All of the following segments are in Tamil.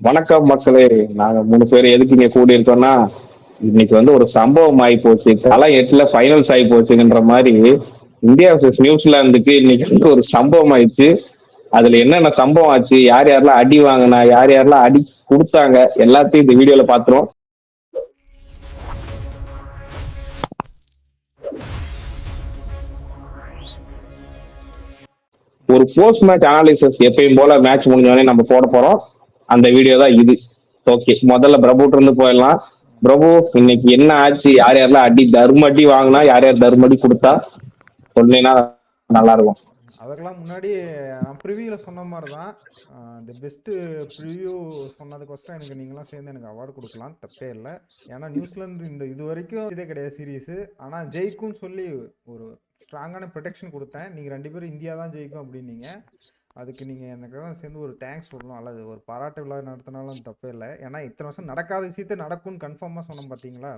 வணக்கம் மக்களே. நாங்க 3 பேர் எதுக்கு இங்க கூடி இருக்கோம்னா, இன்னைக்கு வந்து ஒரு சம்பவம் ஆகி போச்சு. தலை 8ல ஃபைனல்ஸ் ஆகி போச்சுன்ற மாதிரி இந்தியா vs நியூசிலாந்துக்கு இன்னைக்கு வந்து ஒரு சம்பவம் ஆயிடுச்சு. அதுல என்னென்ன சம்பவம் ஆச்சு, யார் யாரெல்லாம் அடி வாங்கினா, யார் யாரெல்லாம் அடி கொடுத்தாங்க, எல்லாத்தையும் இந்த வீடியோல பாத்துருவோம். ஒரு போஸ்ட் மேட்ச் அனாலிசிஸ் எப்பயும் போல மேட்ச் முடிஞ்சோடனே நம்ம போட போறோம். அந்த வீடியோ தான் இது. ஓகே, முதல்ல பிரபுட்ட இருந்து போயிடலாம். பிரபு, இன்னைக்கு என்ன ஆச்சு, யார் யாரெல்லாம் அடி தர்ம அடி வாங்கினா, யார் யார் தர்ம அடி கொடுத்தா சொன்னீங்கன்னா நல்லா இருக்கும். அதற்கெல்லாம் முன்னாடி நான் ப்ரிவியூவில் சொன்ன மாதிரி தான். இந்த பெஸ்ட்டு ப்ரிவியூ சொன்னதுக்கோசரம் எனக்கு நீங்களாம் சேர்ந்து எனக்கு அவார்டு கொடுக்கலாம், தப்பே இல்லை. ஏன்னா நியூசிலாந்து இது வரைக்கும் இதே கிடையாது சீரீஸு. ஆனால் ஜெயிக்கும்னு சொல்லி ஒரு ஸ்ட்ராங்கான ப்ரொடெக்ஷன் கொடுத்தேன். நீங்கள் 2 பேரும் இந்தியா தான் ஜெயிக்கும் அப்படின்னீங்க. அதுக்கு நீங்கள் எனக்கு தான் சேர்ந்து ஒரு தேங்க்ஸ் சொல்லணும், அல்லது ஒரு பாராட்டு விழா நடத்தினாலும் தப்பே இல்லை. ஏன்னா இத்தனை வருஷம் நடக்காத விஷயத்தை நடக்கும்னு கன்ஃபார்மாக சொன்னோம் பார்த்தீங்களா.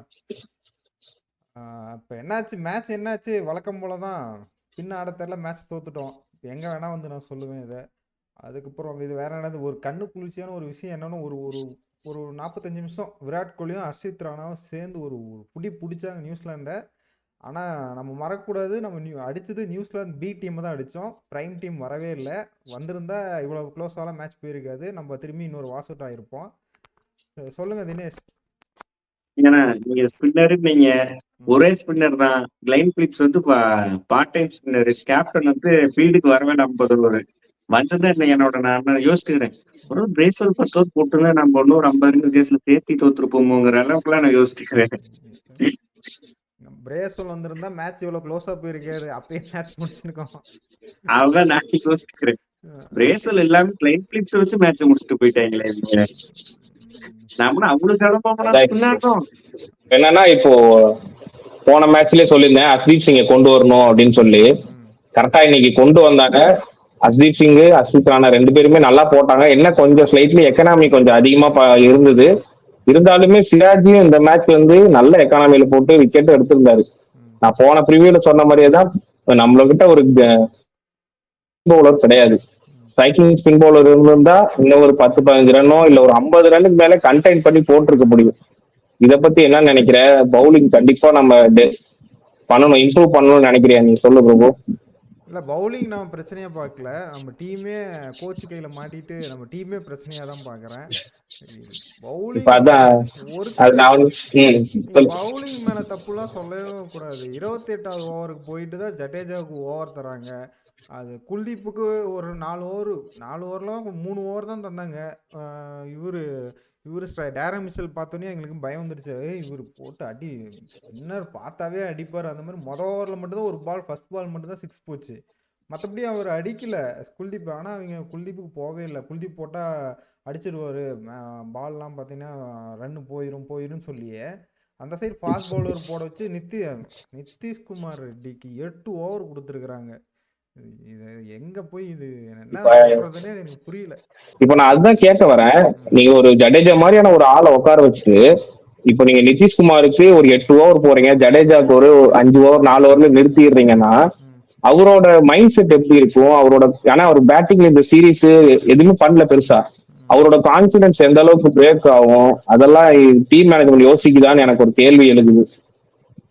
இப்போ என்னாச்சு, மேட்ச் என்னாச்சு, வழக்கம் போல தான் பின்ன ஆட தெரியல, மேட்ச் தோத்துட்டோம். எங்கே வேணால் வந்து நான் சொல்லுவேன் இதை. அதுக்கப்புறம் இது வேற என்னது, ஒரு கண்ணு குளிர்ச்சியான ஒரு விஷயம் என்னன்னா, ஒரு ஒரு ஒரு 45 நிமிஷம் விராட் கோலியும் ஹர்ஷித் ராணாவும் சேர்ந்து ஒரு பிடிச்சாங்க நியூசிலாந்தை. ஆனால் நம்ம மறக்கக்கூடாது, நம்ம அடித்தது நியூசிலாந்து பி டீம் தான் அடித்தோம். ப்ரைம் டீம் வரவே இல்லை. வந்திருந்தா இவ்வளோ க்ளோஸாலாம் மேட்ச் போயிருக்காது. நம்ம திரும்பி இன்னொரு வாஷ் அவுட் ஆகிருப்போம். சொல்லுங்கள் தினேஷ். ஏன்னா நீங்க ஸ்பின்னரு, நீங்க ஒரே ஸ்பின்னர் தான். கிளைன் பிலிப்ஸ் வந்து பார்ட் டைம் ஸ்பின்னர். கேப்டன் வந்து ஃபீல்டுக்கு வர வேண்டாம் ஒரு வந்ததான் இல்லை. நான் யோசிச்சுக்கிறேன், ஒரு பிரேஸ்வெல் 10 ஓவர் போட்டுல நம்ம ஒன்னும் ஒரு 50 ரன் வித்தியாசத்துல சேர்த்தி தோத்துருப்போமோங்கிற அளவுக்குலாம் நான் யோசிச்சுக்கிறேன். பிரேஸ்வெல் வந்திருந்தா மேட்ச் இவ்வளவு க்ளோஸா போயிருக்காது, அப்பயே மேட்ச் முடிச்சிருக்கோம். அதான் நான் யோசிச்சுக்கிறேன். பிரேஸ்வெல் எல்லாமே கிளைன் பிலிப்ஸ் வச்சு மேட்ச் முடிச்சுட்டு போயிட்டாங்களே. நம்மளும் அவங்களுக்கு என்னன்னா, இப்போ போன மேட்ச்லயே சொல்லியிருந்தேன் ஹர்ஷ்தீப் சிங்கை கொண்டு வரணும் அப்படின்னு சொல்லி. கரெக்டா இன்னைக்கு கொண்டு வந்தாங்க. ஹர்ஷ்தீப் சிங், ஹர்ஷித் ராணா 2 பேருமே நல்லா போட்டாங்க. என்ன கொஞ்சம் ஸ்லைட்லி எக்கனாமி கொஞ்சம் அதிகமா இருந்தது. இருந்தாலுமே சிராஜியும் இந்த மேட்ச் வந்து நல்ல எக்கானமியில போட்டு விக்கெட் எடுத்திருந்தாரு. நான் போன ப்ரிவியூல சொன்ன மாதிரியே தான், நம்மள கிட்ட ஒரு பவுலர் கிடையாது. ஸ்ட்ரைக்கிங் ஸ்பின் பவுலர் இருந்திருந்தா இன்னும் ஒரு 10-15 ரன்னோ இல்ல ஒரு 50 ரன்னுக்கு மேல கண்டெயின் பண்ணி போட்டிருக்க முடியும். இத பத்தி என்ன நினைக்கிற? பவுலிங் கண்டிப்பா நம்ம பண்ணணும், இம்ப்ரூவ் பண்ணணும்னு நினைக்கிறியா? நீ சொல்லு பிரபு. இல்லை, பவுலிங் நான் பிரச்சனையாக பார்க்கல. நம்ம டீமே கோச் கையில் மாட்டிட்டு நம்ம டீமே பிரச்சனையாக தான் பார்க்குறேன். பவுலிங் பவுலிங் மேலே தப்புலாம் சொல்லவே கூடாது. 28வது ஓவருக்கு போயிட்டு தான் ஜடேஜாவுக்கு ஓவர் தராங்க. அது குல்தீப்புக்கு ஒரு 4 ஓவர்லாம் 3 ஓவர் தான் தந்தாங்க. இவர் டேரன் மிச்சல் பார்த்தோன்னே எங்களுக்கு பயம் வந்துடுச்சு. இவர் போட்டு அடி, ஸ்பின்னர் பார்த்தாவே அடிப்பார் அந்த மாதிரி. ஓவரில் மட்டும்தான் ஒரு பால், ஃபர்ஸ்ட் பால் மட்டும்தான் 6 போச்சு. மற்றபடி அவர் அடிக்கல குல்தீப். ஆனால் அவங்க குல்தீப்புக்கு போகவே இல்லை. குல்தீப் போட்டால் அடிச்சிடுவார், பால்லாம் பார்த்தீங்கன்னா ரன்னு போயிடும் சொல்லியே அந்த சைடு ஃபாஸ்ட் பவுலர் போட வச்சு நிதிஷ்குமார் ரெட்டிக்கு 8 ஓவர் கொடுத்துருக்குறாங்க. இது எங்க போய் இது என்ன சொல்றதுன்னே எனக்கு புரியல. இப்ப நான் அதுதான் கேட்க வரேன். நீங்க ஒரு ஜடேஜா மாதிரியான ஒரு ஆளை உட்கார வச்சுட்டு, இப்ப நீங்க நிதிஷ்குமாருக்கு ஒரு 8 ஓவர் போறீங்க, ஜடேஜாக்கு ஒரு 5 ஓவர் 4 ஓவர்ல நிறுத்திடுறீங்கன்னா அவரோட மைண்ட் செட் எப்படி இருக்கும்? அவரோட ஏன்னா அவர் பேட்டிங்ல இந்த சீரீஸ் எதுவுமே பண்ணல பெருசா. அவரோட கான்பிடன்ஸ் எந்த அளவுக்கு பிரேக் ஆகும், அதெல்லாம் டீம் மேனேஜ்மெண்ட் யோசிக்குதான்னு எனக்கு ஒரு கேள்வி எழுதுது.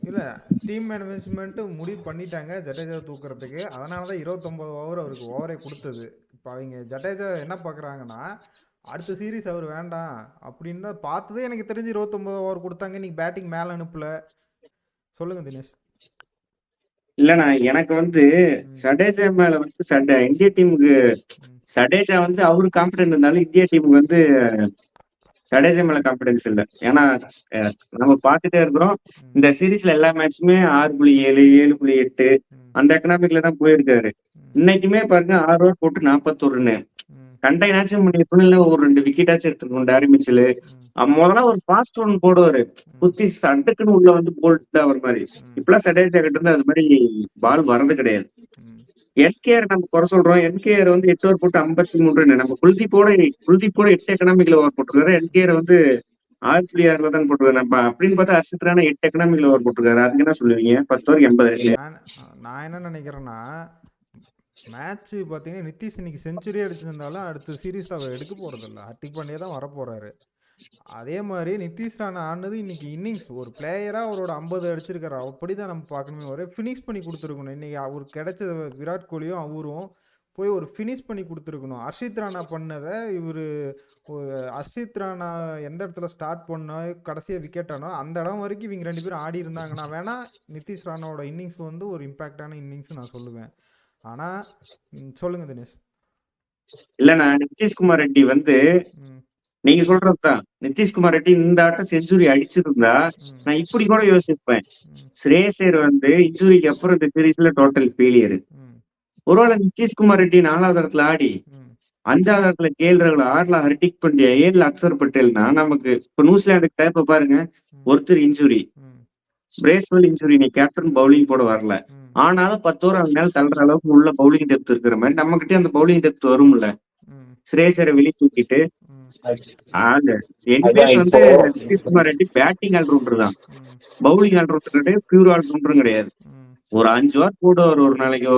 இல்ல, டீம் மேனேஜ்மெண்ட் முடிவு பண்ணிட்டாங்க ஜடேஜா தூக்குறதுக்கு. அதனாலதான் 29 ஓவர் அவருக்கு ஓவரே கொடுத்தது. இப்ப அவங்க ஜடேஜா என்ன பாக்குறாங்கன்னா, அடுத்த சீரீஸ் அவர் வேண்டாம் அப்படின்னு தான் பார்த்ததே. எனக்கு தெரிஞ்சு 29 ஓவர் கொடுத்தாங்க. நீங்க பேட்டிங் மேல அனுப்பல. சொல்லுங்க தினேஷ். இல்லண்ணா, எனக்கு வந்து ஜடேஜா மேல வந்து இந்திய டீமுக்கு ஜடேஜா வந்து அவரு கான்பிடன்ட் இருந்தாலும் இந்திய டீமுக்கு வந்து ஜடேஜா மேல கான்பிடன்ஸ் இல்லை. ஏன்னா நம்ம பார்த்துட்டே இருக்கிறோம், இந்த சீரீஸ்ல எல்லா மேட்சுமே 6.7 7.8 அந்த எக்கனாமிக்ல தான் போயிருக்காரு. இன்னைக்குமே பாருங்க 6 ஓவர் போட்டு 41 ரன்னு. கண்டைனாச்சும் பண்ணிருக்கணும், ஒரு 2 விக்கெட்டாச்சும் எடுத்துருக்கணும். டேரன் மிச்சல் முதல்ல ஒரு ஃபாஸ்ட் ரன் போடுவாரு, குத்தி சட்டுக்குன்னு உள்ள வந்து போல்ட் ஆகிற மாதிரி. இப்பெல்லாம் ஜடேஜா கிட்ட இருந்து அது மாதிரி பால் வர்றது கிடையாது. என்கேஆர் நம்ம குறை சொல்றோம். என்கேஆர் வந்து 8 ஓவர் போட்டு 53 ரன். நம்ம குல்தீப்போட 8 எக்கனாமிக்ல ஓவர் போட்டுருக்காரு. என்கேஆர் வந்து 6.6 தான் போட்டுருக்காரு. நம்ம அப்படின்னு பார்த்தா ஹர்ஷித் ராணா 8 எக்கனாமிக்ல ஓவர் போட்டுருக்காரு. அதுக்கு என்ன சொல்லுவீங்க? 10 ஓவர் 80 ரன். நான் என்ன நினைக்கிறேன்னா, மேட்ச் பார்த்தீங்கன்னா நிதிஷ் இன்னைக்கு செஞ்சுரி அடிச்சிருந்தாலும் அடுத்த சீரீஸ் அவர் எடுக்க போகிறதில்ல. ஹர்திக் பாண்டியா தான் வரப்போகிறாரு. அதே மாதிரி நிதிஷ் ராணா ஆனது இன்னைக்கு இன்னிங்ஸ் ஒரு பிளேயராக அவரோட 50 அடிச்சிருக்காரு. அப்படி தான் நம்ம பார்க்கணுமே ஒரே ஃபினிஷ் பண்ணி கொடுத்துருக்கணும். இன்னைக்கு அவருக்கு கிடைச்ச விராட் கோலியும் அவரும் போய் ஒரு ஃபினிஷ் பண்ணி கொடுத்துருக்கணும். ஹர்ஷித் ராணா பண்ணதை இவர் ஹர்ஷித் ராணா எந்த இடத்துல ஸ்டார்ட் பண்ண கடைசியாக விக்கெட் ஆனோ அந்த இடம் வரைக்கும் இவங்க 2 பேரும் ஆடி இருந்தாங்கன்னா வேணா நிதிஷ் ராணாவோட இன்னிங்ஸ் வந்து ஒரு இம்பாக்டான இன்னிங்ஸ் நான் சொல்லுவேன். ஆனால் சொல்லுங்க தினேஷ். இல்லண்ணா நிதிஷ்குமார் ரெட்டி வந்து ம் நீங்க சொல்றதுதான். நிதிஷ்குமார் ரெட்டி இந்த ஆட்டம் செஞ்சுரி அடிச்சிருந்தா நான் இப்படி கூட யோசிப்பேன். ம் ஸ்ரேயஸ் ஐயர் வந்து இன்ஜுரிக்கு அப்புறம் இந்த சீரீஸ்ல டோட்டல் ஃபெயிலியர். ம் ஒருவேளை நிதிஷ்குமார் ரெட்டி 4வது இடத்துல ஆடி ம் 5வது இடத்துல கேஎல் ராகுல், 6ல ஹர்திக் பாண்டியா, 7ல அக்சர் பட்டேல்னா நமக்கு இப்ப நியூசிலாந்துக்கு இப்ப பாருங்க ஒருத்தர் இன்ஜுரி, ம் பிரேஸ்வெல் இன்ஜுரி, நீ கேப்டன் பவுலிங் போட வரல. ம் ஆனாலும் 10 ஓவர் அவங்க மேல தள்ளுற அளவுக்கு உள்ள பவுலிங் டெப்த் இருக்கிற மாதிரி நம்ம கிட்டே அந்த பவுலிங் டெப்த் வரும்ல. ம் ஸ்ரேயஸ் ஐயரை வெளியே தூக்கிட்டு ம் ஆக அதான் எனிவேஸ் வந்து இப்போ நிதிஷ்குமார் ரெட்டி பேட்டிங் ஆல்ரவுண்டர் தான், ம் பவுலிங் ஆல்ரவுண்டர் கிடையாது, பியூர் ஆல்ரவுண்டரும் கிடையாது. ம் ஒரு 5 ஓவர் போடுவார் ஒரு நாளைக்கு.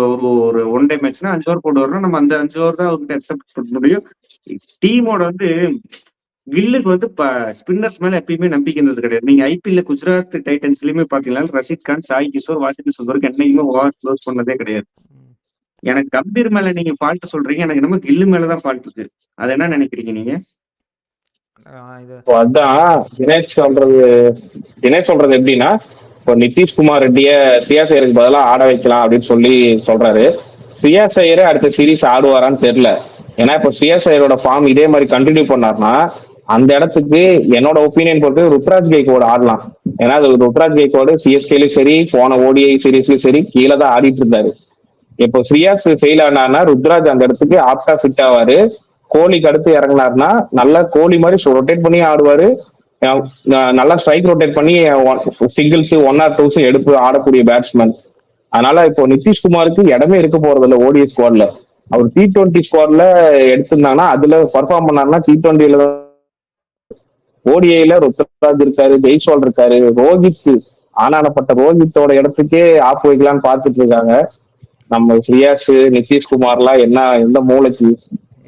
ஒரு ஒன் டே மேட்ச்னா 5 ஓவர் போடுவார்னா நம்ம அந்த 5 ஓவர் தான் அவர்கிட்ட அக்செப்ட் பண்ண முடியும். டீமோட வந்து கில்லுக்கு வந்து ஸ்பின்னர்ஸ் மேல எப்பயுமே நம்பிக்கை இருந்தது கிடையாது. நீங்க ஐபிஎல்ல குஜராத் டைட்டன்ஸ்லயுமே பாத்தீங்கன்னா ரஷீத் கான், சாய் கிஷோர், வாஷிங்டன் சுந்தருக்கு என்னைக்குமே ஓவர் க்ளோஸ் பண்ணதே கிடையாது. ம் எனக்கு கம்பீர் மேல நீங்க ஃபால்ட் சொல்றீங்க, எனக்கு என்னமோ கில்லு மேலதான் ஃபால்ட் இருக்கு. அது என்ன நினைக்கிறீங்க நீங்க? இது இப்போ அதான் தினேஷ் சொல்றது எப்படின்னா, இப்போ நிதிஷ்குமார் ரெட்டிய ஸ்ரேயாஸ் ஐயருக்கு பதிலா ஆட வைக்கலாம் அப்படின்னு சொல்லி சொல்றாரு. ஸ்ரேயாஸ் ஐயரே அடுத்த சீரீஸ் ஆடுவாரான்னு தெரியல. ஏன்னா இப்போ ஸ்ரேயாஸ் ஐயரோட ஃபார்ம் இதே மாதிரி கண்டினியூ பண்ணார்னா அந்த இடத்துக்கு என்னோட ஒப்பீனியன் பொறுத்து ருத்ராஜ் கெய்க்வாட் ஆடலாம். ஏன்னா அது ருத்ராஜ் கெய்க்வாட் சிஎஸ்கேலயும் சரி போன ஓடிஐ சீரீஸ்லயும் சரி கீழே தான் ஆடிட்டு இருந்தாரு. இப்போ ஸ்ரேயாஸ் ஃபெயில் ஆனார்னா ருத்ராஜ் அந்த இடத்துக்கு ஆப்டா ஃபிட் ஆவாரு. கோலிக்கு அடுத்து இறங்கினார்னா நல்லா கோலி மாதிரி ரொட்டேட் பண்ணி ஆடுவாரு. நல்லா ஸ்ட்ரைக் ரொட்டேட் பண்ணி சிங்கிள்ஸ் 1 or 2 எடுத்து ஆடக்கூடிய பேட்ஸ்மேன். அதனால இப்போ நிதிஷ்குமாருக்கு இடமே இருக்க போறது இல்லை ஓடிஐ ஸ்குவாட்ல. அவர் T20 ஸ்குவாட்ல எடுத்திருந்தாங்கன்னா அதுல பர்ஃபார்ம் பண்ணாருன்னா T20ல ஓடிஐல ருத்ராஜ் இருக்காரு, ஜெய்ஸ்வால் இருக்காரு, ரோஹித் ஆனானப்பட்ட ரோஹித்தோட இடத்துக்கே ஆப் வைக்கலான்னு பார்த்துட்டு இருக்காங்க. நம்ம ஸ்ரேயாஸ் நிதிஷ்குமார்லாம் என்ன எந்த மூளைக்கு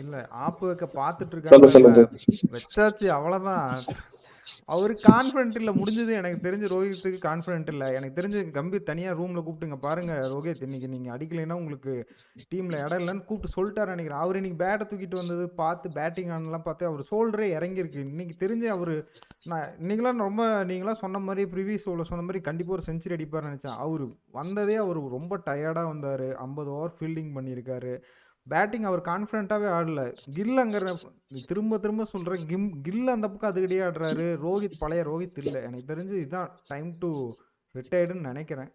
இல்ல ஆப்பு வைக்க பார்த்துட்டு சொல்ல இருக்காங்களா சொல்லுங்க. வச்சாச்சு அவ்வளவுதான். அவருக்கு கான்ஃபிடென்ட் இல்லை முடிஞ்சது. எனக்கு தெரிஞ்சு ரோஹித்துக்கு கான்ஃபிடென்ட் இல்லை. எனக்கு தெரிஞ்சு கம்பீர் தனியாக ரூமில் கூப்பிட்டுங்க பாருங்க ரோஹித் இன்னைக்கு நீங்கள் அடிக்கலைன்னா உங்களுக்கு டீமில் இடம் இல்லைன்னு கூப்பிட்டு சொல்லிட்டாரு நினைக்கிறேன். அவர் இன்னைக்கு பேட்டை தூக்கிட்டு வந்தது பார்த்து பேட்டிங் ஆனலாம் பார்த்து அவர் ஷோல்டரே இறங்கியிருக்கு. இன்னைக்கு தெரிஞ்சு அவர் நான் இன்னைக்கெல்லாம் ரொம்ப நீங்களாம் சொன்ன மாதிரி ப்ரீவியஸ் ஓவரில் சொன்ன மாதிரி கண்டிப்பாக ஒரு செஞ்சுரி அடிப்பார்னு நினச்சேன். அவர் வந்ததே அவர் ரொம்ப டயர்டாக வந்தார். 50 ஓவர் ஃபீல்டிங் பண்ணியிருக்காரு. பேட்டிங் அவர் கான்ஃபிடென்ட்டாகவே ஆடல. கில் அங்கே திரும்ப திரும்ப சொல்கிறேன், கில் அந்த பக்கம் அதுக்கிட்டே ஆடுறாரு. ரோஹித் பழைய ரோஹித் இல்லை. எனக்கு தெரிஞ்சு இதுதான் டைம் டு ரிட்டையர்டுன்னு நினைக்கிறேன்.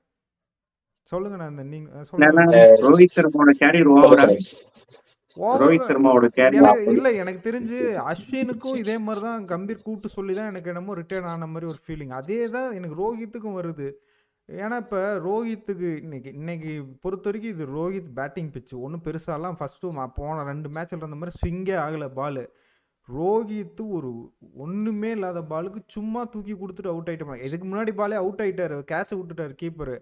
சொல்லுங்க நான் இந்த நீங்கள் சொல்லுங்க. ரோஹித் சர்மாவோட கேரியர் ஓவரா? ரோஹித் சர்மாவோட கேரியர் இல்லை எனக்கு தெரிஞ்சு அஸ்வினுக்கும் இதே மாதிரி தான் கம்பீர் கூட்டு சொல்லி தான் எனக்கு என்னமோ ரிட்டையர்ட் ஆன மாதிரி ஒரு ஃபீலிங். அதே தான் எனக்கு ரோஹித்துக்கும் வருது. ஏன்னா இப்போ ரோஹித்துக்கு இன்னைக்கு பொறுத்த வரைக்கும் இது ரோஹித் பேட்டிங் பிச்சு ஒன்றும் பெருசாலாம் ஃபஸ்ட்டு போன 2 மேட்சில் இருந்த மாதிரி ஸ்விங்கே ஆகலை பால். ரோஹித்து ஒரு ஒன்றுமே இல்லாத பாலுக்கு சும்மா தூக்கி கொடுத்துட்டு அவுட் ஆகிட்டு. இதுக்கு முன்னாடி பாலே அவுட் ஆகிட்டாரு, கேட்சை விட்டுட்டாரு கீப்பரு.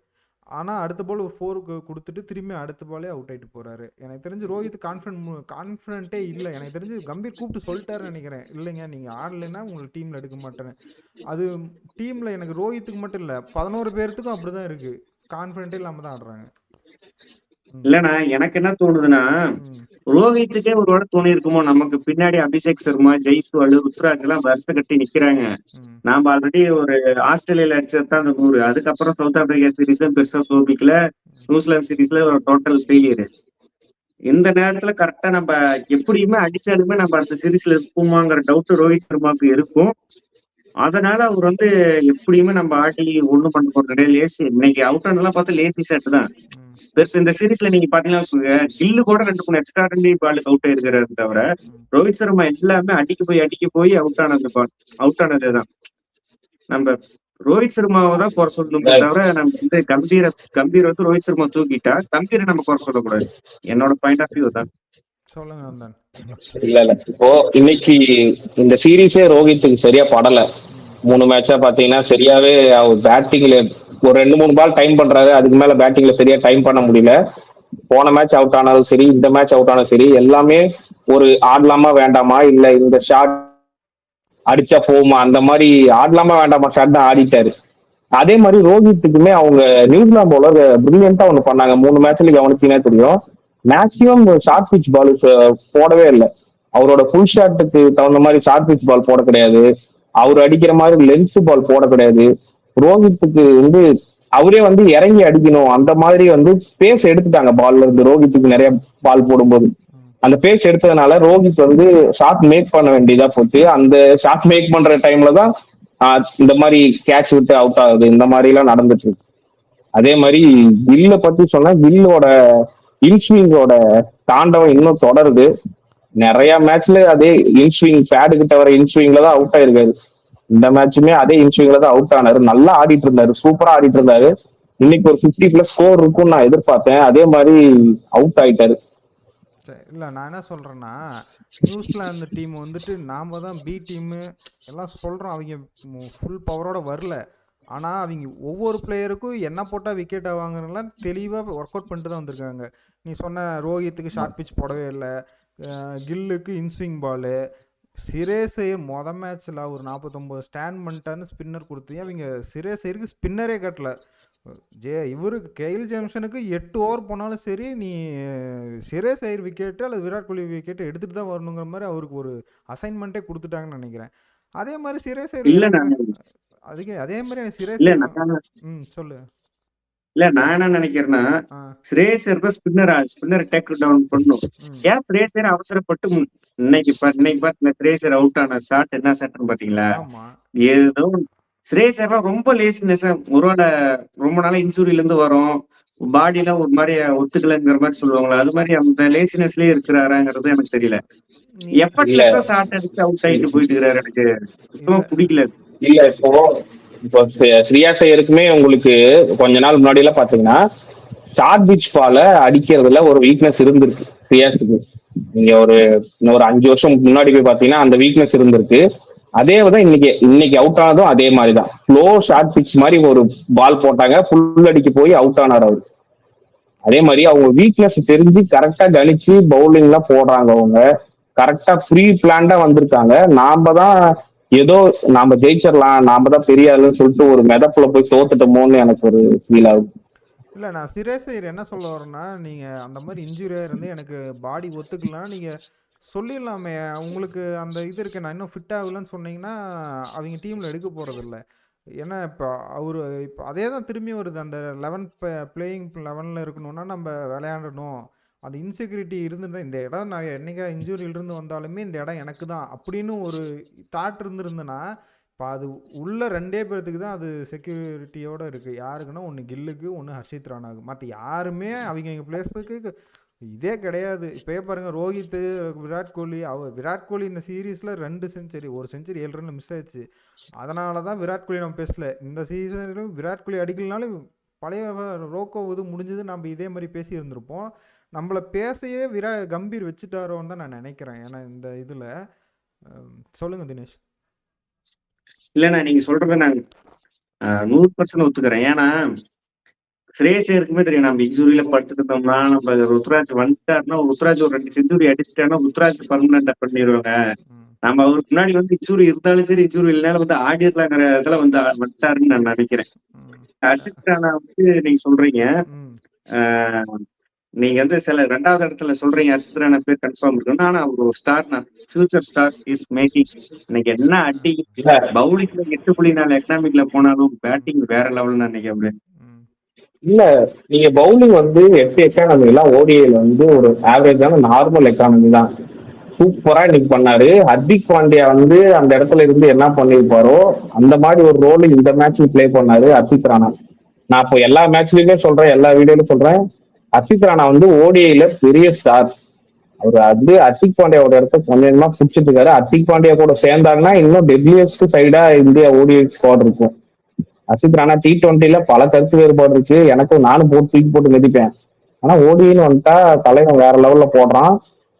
ஆனால் அடுத்த பால் ஒரு 4 கொடுத்துட்டு திரும்பி அடுத்த பாலே அவுட் ஆகிட்டு போகிறாரு. எனக்கு தெரிஞ்சு ரோஹித் கான்ஃபிடென்ட்டே இல்லை. எனக்கு தெரிஞ்சு கம்பீர் கூப்பிட்டு சொல்லிட்டாருன்னு நினைக்கிறேன், இல்லைங்க நீங்கள் ஆடலைன்னா உங்களுக்கு டீமில் எடுக்க மாட்டேன்னு. அது டீமில் எனக்கு ரோஹித்துக்கு மட்டும் இல்லை 11 பேர்த்துக்கும் அப்படி தான் இருக்குது. கான்ஃபிடென்ட்டே இல்லாமல் தான் ஆடுறாங்க. இல்லண்ணா எனக்கு என்ன தோணுதுன்னா ரோஹித்துக்கே ஒரு வாரம் தோணி இருக்குமோ நமக்கு பின்னாடி அபிஷேக் சர்மா, ஜெய்ஸ்வால், ருத்ராஜ் எல்லாம் வருஷம் கட்டி நிக்கிறாங்க. நாம ஆல்ரெடி ஒரு ஆஸ்திரேலியால அடிச்சதுதான் அந்த 100. அதுக்கப்புறம் சவுத் ஆப்பிரிக்கா சீரீஸ்ல பெருசா சோபிக்கல, நியூசிலாந்து சீரீஸ்ல ஒரு டோட்டல் ஃபெயிலியர். இந்த நேரத்துல கரெக்டா நம்ம எப்படியுமே அடிச்சாலுமே நம்ம அடுத்த சீரீஸ்ல இருப்போமாங்கிற டவுட் ரோஹித் சர்மாவுக்கு இருக்கும். அதனால அவர் வந்து எப்படியுமே நம்ம ஆட்டி ஒண்ணும் பண்ண போறது கிடையாது. லேசி இன்னைக்கு அவுட் ஆனதெல்லாம் பார்த்தா லேசி செட் தான் பெருசு. இந்த சீரீஸ்ல நீங்க பாத்தீங்கன்னா கில்லு கூட 2-3 எக்ஸ்ட்ராடனரி பாலுக்கு அவுட் ஆயிருக்கிறாரு தவிர ரோஹித் சர்மா எல்லாமே அடிக்க போய் அவுட் ஆனதுதான். நம்ம ரோஹித் சர்மாவை தான் குறை சொல்லணும் தவிர நம்ம வந்து கம்பீர் வந்து ரோஹித் சர்மா தூக்கிட்டா கம்பீரை நம்ம குறை சொல்லக்கூடாது. என்னோட பாயிண்ட் ஆஃப் வியூ தான். சொல்லுங்க. இல்ல இப்போ இன்னைக்கு இந்த சீரீஸே ரோஹித்துக்கு சரியா படல. 3 மேட்சா பாத்தீங்கன்னா சரியாவே அவர் பேட்டிங்ல ஒரு 2-3 பால் டைம் பண்றாரு, அதுக்கு மேல பேட்டிங்ல சரியா டைம் பண்ண முடியல. போன மேட்ச் அவுட் ஆனாலும் சரி, இந்த மேட்ச் அவுட் ஆனாலும் சரி, எல்லாமே ஒரு ஆடலாமா வேண்டாமா, இல்ல இந்த ஷாட் அடிச்சா போகுமா, அந்த மாதிரி ஆடலாமா வேண்டாமா ஷாட் தான் ஆடிட்டாரு. அதே மாதிரி ரோஹித்துக்குமே அவங்க நியூசிலாந்து போலர் பிரில்லியண்டா ஒண்ணு பண்ணாங்க. 3 மேட்ச்ல கவனிச்சீங்கன்னா தெரியும். மேக்சிமம் ஷார்ட் பிச் பால் போடவே இல்லை. அவரோட ஃபுல் ஷாட்டுக்கு தகுந்த மாதிரி ஷார்ட் பிச் பால் போட கிடையாது. அவர் அடிக்கிற மாதிரி லென்ஸ் பால் போட கிடையாது. ரோஹித்துக்கு வந்து அவரே வந்து இறங்கி அடிக்கணும் அந்த மாதிரி வந்து பேஸ் எடுத்துட்டாங்க பால்ல இருந்து. ரோஹித்துக்கு நிறைய பால் போடும்போது அந்த பேஸ் எடுத்ததுனால ரோஹித் வந்து ஷாட் மேக் பண்ண வேண்டியதா போச்சு. அந்த ஷாட் மேக் பண்ற டைம்ல தான் இந்த மாதிரி கேட்ச் விட்டு அவுட் ஆகுது. இந்த மாதிரி எல்லாம் நடந்துச்சு. அதே மாதிரி கில்ல பத்தி சொன்னா, கில்லோட இன்ஸ்விங்கோட தாண்டவம் இன்னும் தொடருது. நிறைய மேட்ச்ல அதே இன்ஸ்விங் பேடு கிட்ட வர இன்ஸ்விங்ல தான் அவுட் ஆயிருக்காரு. இந்த மேட்சுமே அதே இன்ஸ்விங்ல தான் அவுட் ஆனாரு. நல்லா ஆடிட்டு இருந்தாரு, சூப்பரா ஆடிட்டு இருந்தாரு. இன்னைக்கு ஒரு 50+ ஸ்கோர் இருக்கும்னு நான் எதிர்பார்த்தேன். அதே மாதிரி அவுட் ஆயிட்டாரு. இல்லை, நான் என்ன சொல்கிறேன்னா, நியூசிலாந்து டீம் வந்துட்டு நாம் தான் பி டீமு எல்லாம் சொல்கிறோம். அவங்க ஃபுல் பவரோட வரல. ஆனால் அவங்க ஒவ்வொரு பிளேயருக்கும் என்ன போட்டால் விக்கெட் ஆவாங்கலாம் தெளிவாக ஒர்க் அவுட் பண்ணிட்டு தான் வந்திருக்காங்க. நீ சொன்ன ரோஹித்துக்கு ஷார்ட் பிச் போடவே இல்லை, கில்லுக்கு இன்ஸ்விங் பாலு, சிரேஸ் ஐயர் மேட்ச்சில் ஒரு 49 ஸ்டாண்ட் பண்ணிட்டான்னு ஸ்பின்னர் கொடுத்தீங்க. அவங்க சிரேஸ் ஐயருக்கு ஸ்பின்னரே கட்டல. இவருக்கு கெயில் ஜேம்சனுக்கு 8 ஓவர் போனாலும் சரி, நீ சிரேஸ் ஐயர் விக்கெட்டு அல்லது விராட் கோலி விக்கெட்டு எடுத்துட்டு தான் வரணுங்கிற மாதிரி அவருக்கு ஒரு அசைன்மெண்ட்டே கொடுத்துட்டாங்கன்னு நினைக்கிறேன். அதே மாதிரி சிரேஸ் ஐயர் அதுக்கு அதே மாதிரி எனக்கு சிரேஸ் சொல்லு. இல்ல நான் என்ன நினைக்கிறேன்னா, ஸ்ரேயர் தான் ஸ்பின்னர் டேக் டவுன் பண்ணும். ஏன் ஸ்ரேயர் அவசரப்பட்டு இன்னைக்கு பாத்தீங்கன்னா ஸ்ரேயர் அவுட் ஆன ஷாட் என்ன ஷாட்னு பாத்தீங்களா? ஏதோ ஸ்ரேயர் ரொம்ப லேசினஸ், ஒருவேளை ரொம்ப நாளா இன்சூரியில இருந்து வரும், பாடி எல்லாம் ஒரு மாதிரி ஒத்துக்கலங்கிற மாதிரி சொல்லுவாங்களா, அது மாதிரி அந்த லேசினஸ்லயே இருக்கிறாராங்கிறது எனக்கு தெரியல. எஃபர்ட்லெஸ்ஸா ஷாட் அடிச்சு அவுட் ஆயிட்டு போயிட்டு இருக்கிறாரு. எனக்கு சுத்தமா பிடிக்கல. இல்ல இப்போ ஸ்ரீயாஸ் ஐயருக்குமே உங்களுக்கு கொஞ்ச நாள் முன்னாடி எல்லாம் பாத்தீங்கன்னா ஷார்ட் பிச் பால அடிக்கிறதுல ஒரு வீக்னஸ் இருந்திருக்கு ஸ்ரீயாஸுக்கு. நீங்க ஒரு 5 வருஷம் முன்னாடி போய் பாத்தீங்கன்னா அந்த வீக்னஸ் இருந்திருக்கு. அதே தான் இன்னைக்கு அவுட் ஆனதும் அதே மாதிரி தான். ஸ்லோ ஷார்ட் பிச் மாதிரி ஒரு பால் போட்டாங்க, ஃபுல் அடிக்கு போய் அவுட் ஆனார் அவரு. அதே மாதிரி அவங்க வீக்னஸ் தெரிஞ்சு கரெக்டா கணிச்சு பவுலிங் எல்லாம் போடுறாங்க. அவங்க கரெக்டா ப்ரீ பிளான்டா வந்திருக்காங்க. நாம தான் ஏதோ நாம ஜெயிச்சிடலாம், நாம தான் பெரிய ஆளுன்னு சொல்லிட்டு ஒரு மெதப்புல போய் தோத்துட்டோமோன்னு எனக்கு ஒரு ஃபீல் ஆகுது. இல்லை, நான் சிரேஸ் ஐயர் என்ன சொல்ல வரேன்னா, நீங்கள் அந்த மாதிரி இன்ஜுரியாக இருந்து எனக்கு பாடி ஒத்துக்கலாம் நீங்கள் சொல்லிடலாமே. உங்களுக்கு அந்த இது இருக்கு, நான் இன்னும் ஃபிட் ஆகலன்னு சொன்னீங்கன்னா அவங்க டீமில் எடுக்க போகிறதில்ல. ஏன்னா இப்போ இப்போ அதே தான் திரும்பி வருது. அந்த 11 பிளேயிங் 11ல் இருக்கணும்னா நம்ம விளையாடணும். அந்த இன்செக்யூரிட்டி இருந்துருந்தா, இந்த இடம் நான் என்னைக்கா இன்ஜூரியிலிருந்து வந்தாலுமே இந்த இடம் எனக்கு தான் அப்படின்னு ஒரு தாட் இருந்துருந்துன்னா, இப்போ அது உள்ள 2 பேர்த்துக்கு தான் அது செக்யூரிட்டியோட இருக்குது. யாருக்குன்னா ஒன்று கில்லுக்கு, ஒன்று ஹர்ஷித் ராணாவுக்கு. மற்ற யாருமே அவங்க பிளேஸுக்கு இதே கிடையாது. இப்போயே பாருங்கள், ரோஹித், விராட் கோலி. விராட் கோலி இந்த சீரீஸில் 2 செஞ்சுரி, ஒரு செஞ்சுரி 7 ரன் மிஸ் ஆயிடுச்சு. அதனால தான் விராட் கோலி நம்ம பேசல. இந்த சீசனிலும் விராட் கோலி அடிக்கலனாலும் பழைய ரோக்கோ இது முடிஞ்சது நம்ம இதே மாதிரி பேசி இருந்திருப்போம். நம்மளை பேசையே கம்பீர் வச்சுட்டாரோன்னு தான் நான் நினைக்கிறேன். ஏன்னா இந்த இதில் சொல்லுங்க தினேஷ். இல்லைண்ணா, நீங்க சொல்றத நான் 100% ஒத்துக்கிறேன். ஏன்னா ஸ்ரேயஸ் ஐயருக்குமே தெரியும், நம்ம இன்ஜூரியில படுத்துக்கிட்டோம்னா, நம்ம ருத்ராஜ் வந்துட்டாருன்னா, ருத்ராஜ் ஒரு 2 செஞ்சுரி அடிச்சுட்டாருன்னா ருத்ராஜ் பர்மனண்டா பண்ணிடுவாங்க. நம்ம அவருக்கு முன்னாடி வந்து இன்ஜூரி இருந்தாலும் சரி, இன்ஜூரி இல்லைனாலும் வந்து ஆடிடலாங்கிற இதுல வந்து வந்துட்டாருன்னு நான் நினைக்கிறேன். ஹர்ஷித் ராணா வந்து நீங்க சொல்றீங்க, நீங்க வந்து சில 2வது இடத்துல சொல்றீங்க ஹர்ஷித் ராணா பேர் கன்ஃபார்ம் இருக்குன்னு. ஆனா அவர் ஒரு star, future star is making. இன்னைக்கு என்ன அடி பவுலிங்ல 8.4 எக்கனாமிக்ல போனாலும் பேட்டிங் வேற லெவல்னு நினைக்கிறேன். இல்ல, நீங்க பவுலிங் வந்து 8 எக்கானமி எல்லாம் ஓடிஐல வந்து ஒரு ஆவரேஜான நார்மல் எக்கானமி தான். சூப்பரா இன்னைக்கு பண்ணாரு. ஹர்திக் பாண்டியா வந்து அந்த இடத்துல இருந்து என்ன பண்ணிருப்பாரோ அந்த மாதிரி ஒரு ரோல் இந்த மேட்ச்ல பிளே பண்ணாரு ஹர்ஷித் ராணா. நான் இப்போ எல்லா மேட்ச்லயுமே சொல்றேன், எல்லா வீடியோலும் சொல்றேன், ஹர்ஷித் ராணா வந்து ஓடிஐல பெரிய ஸ்டார். அவர் வந்து ஹர்திக் பாண்டியாவோட இடத்த கொஞ்சமா பிடிச்சிட்டு இருக்காரு. ஹர்திக் பாண்டியா கூட சேர்ந்தாங்கன்னா இன்னும் டெட்லியஸ்ட் சைடா இந்தியா ஓடிஐ ஸ்குவாட் இருக்கும். ஹர்ஷித் ராணா T20ல பல கருத்து வேறுபாடு இருக்கு. எனக்கும் நானும் தூக்கி போட்டு மிதிப்பேன். ஆனா ஓடின்னு வந்துட்டா தலைவன் வேற லெவல்ல போடுறான்,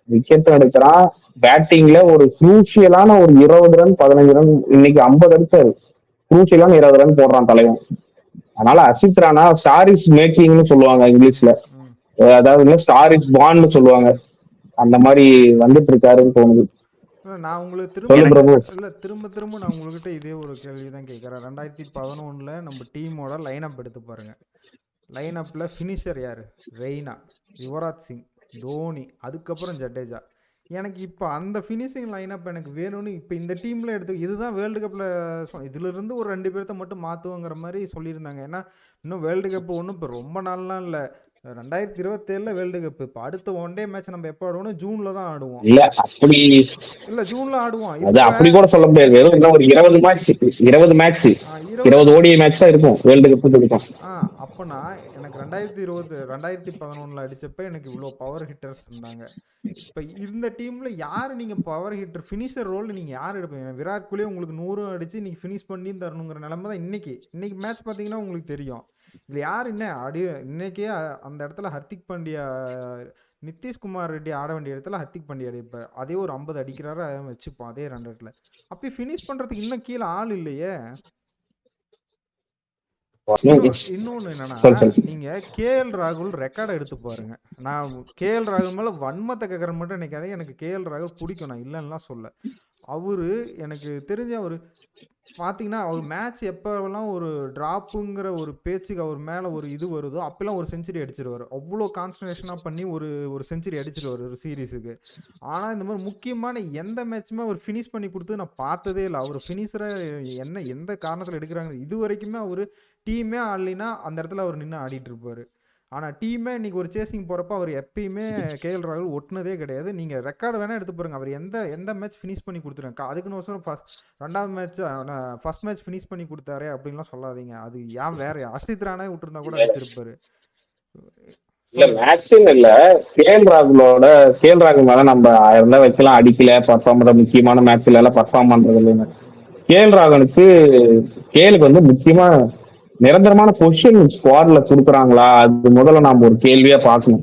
விக்கெட்டும் எடுக்கிறான். பேட்டிங்ல ஒரு குரூசியலான ஒரு 20 ரன் 15 ரன், இன்னைக்கு 50 அடிச்சாரு. குரூசியலான 20 ரன் போடுறான் தலைவன். அதனால ஹர்ஷித் ராணா ஸ்டார் இஸ் மேக்கிங்னு சொல்லுவாங்க இங்கிலீஷ்ல. அதாவது ஸ்டார் இஸ் பான்னு சொல்லுவாங்க, அந்த மாதிரி வந்துட்டு இருக்காருன்னு தோணுது. இல்ல, நான் உங்களுக்கு சொல்லு எனக்கு பிரபு. திரும்ப திரும்ப நான் உங்ககிட்ட இதே ஒரு கேள்வி தான் கேட்குறேன். 2011 நம்ம டீமோட லைனப் எடுத்து பாருங்க. லைனப்பில் ஃபினிஷர் யார்? ரெய்னா, யுவராஜ் சிங், தோனி, அதுக்கப்புறம் ஜடேஜா. எனக்கு இப்போ அந்த ஃபினிஷிங் லைனப் எனக்கு வேணும்னு இப்போ இந்த டீமில் எடுத்து இதுதான் வேர்ல்டு கப்பில் இதிலிருந்து ஒரு 2 பேர்த்த மட்டும் மாற்றுவோங்கிற மாதிரி சொல்லியிருந்தாங்க. ஏன்னா இன்னும் வேர்ல்டு கப் ஒன்றும் இப்போ ரொம்ப நாள்லாம் இல்லை. 2027 வேர்ல்டு கப். இப்போ அடுத்த ஒன் டே மேட்ச் நம்ம எப்போ ஆடுவோம்னா ஜூனில் தான் ஆடுவோம். இல்ல அப்படி, இல்லை, ஜூனில் ஆடுவோம். அது இப்போ அப்படி கூட சொல்ல முடியாது. வெறும் இன்னும் ஒரு 20 மேட்ச், 20 மேட்ச், 20 20 ஓடிஐ மேட்ச் தான் இருக்கும் வேர்ல்டு கப் இருக்கும். அப்போனா எனக்கு 2011 அடிச்சப்ப எனக்கு இவ்வளோ பவர் ஹிட்டர்ஸ் இருந்தாங்க. இப்போ இந்த டீமில் யார் நீங்கள் பவர் ஹிட்டர் ஃபினிஷர் ரோல் நீங்கள் யார் எடுப்பீங்க? விராட் கோலி உங்களுக்கு 100 அடித்து நீங்கள் ஃபினிஷ் பண்ணி தரணுங்கிற நிலமை தான் இன்னைக்கு மேட்ச் பார்த்தீங்கன்னா உங்களுக்கு தெரியும். இதில் யார் என்ன இன்னைக்கே அந்த இடத்துல ஹர்திக் பாண்டியா, நிதிஷ்குமார் ரெட்டி ஆட வேண்டிய இடத்துல ஹர்திக் பாண்டியா அடிப்பார். அதே ஒரு 50 அடிக்கிறாரு வச்சுப்போம் அதே 2 இடத்துல. அப்போ ஃபினிஷ் பண்ணுறதுக்கு இன்னும் கீழே ஆள் இல்லையே. இன்னொன்னு என்னன்னா, நீங்க கேஎல் ராகுல் ரெக்கார்டை எடுத்து பாருங்க. நான் கேஎல் ராகுல் மேல வன்மத்தை கேட்கற மட்டும் நினைக்காதே. எனக்கு கேஎல் ராகுல் பிடிக்கும், நான் இல்லைன்னா சொல்ல. அவரு எனக்கு தெரிஞ்ச அவரு பார்த்தீங்கன்னா அவர் மேட்ச் எப்போல்லாம் ஒரு ட்ராப்புங்கிற ஒரு பேச்சுக்கு அவர் மேலே ஒரு இது வருதோ அப்பெல்லாம் ஒரு செஞ்சுரி அடிச்சிருவார். அவ்வளோ கான்சன்ட்ரேஷனாக பண்ணி ஒரு செஞ்சுரி அடிச்சிருவார் ஒரு சீரீஸுக்கு. ஆனால் இந்த மாதிரி முக்கியமான எந்த மேட்சுமே அவர் ஃபினிஷ் பண்ணி கொடுத்து நான் பார்த்ததே இல்லை. அவர் ஃபினிஷரை எந்த காரணத்தில் எடுக்கிறாங்க இது வரைக்குமே அவர் டீமே ஆடலைன்னா அந்த இடத்துல அவர் நின்று ஆடிட்டு இருப்பார். ஆனால் டீமே இன்னைக்கு ஒரு சேசிங் போகிறப்ப அவர் எப்பயுமே கேஎல் ராகுல் ஒட்டுனதே கிடையாது. நீங்கள் ரெக்கார்டு வேணால் எடுத்து பாருங்க. அவர் எந்த மேட்ச் ஃபினிஷ் பண்ணி கொடுத்துருங்க. அதுக்குன்னு வருஷம் ரெண்டாவது மேட்ச் ஃபர்ஸ்ட் மேட்ச் ஃபினிஷ் பண்ணி கொடுத்தாரு அப்படின்லாம் சொல்லாதீங்க. அது ஏன் வேற ஹர்ஷித் ராணா விட்டுருந்தா கூட அடிச்சிருப்பாரு. இல்ல மேட்ச்னு இல்ல, கேஎல் ராகுல் மேல நம்ம 1000 தான் வைக்கலாம், அடிக்கல பர்ஃபார்ம் பண்ற முக்கியமான மேட்ச்ல எல்லாம் பர்ஃபார்ம் பண்றது இல்லைன்னு. கேஎலுக்கு வந்து முக்கியமா நிரந்தரமான பொசிஷன் ஸ்குவாட்ல கொடுக்குறாங்களா, அது முதல்ல நாம ஒரு கேள்வியா பார்க்கணும்.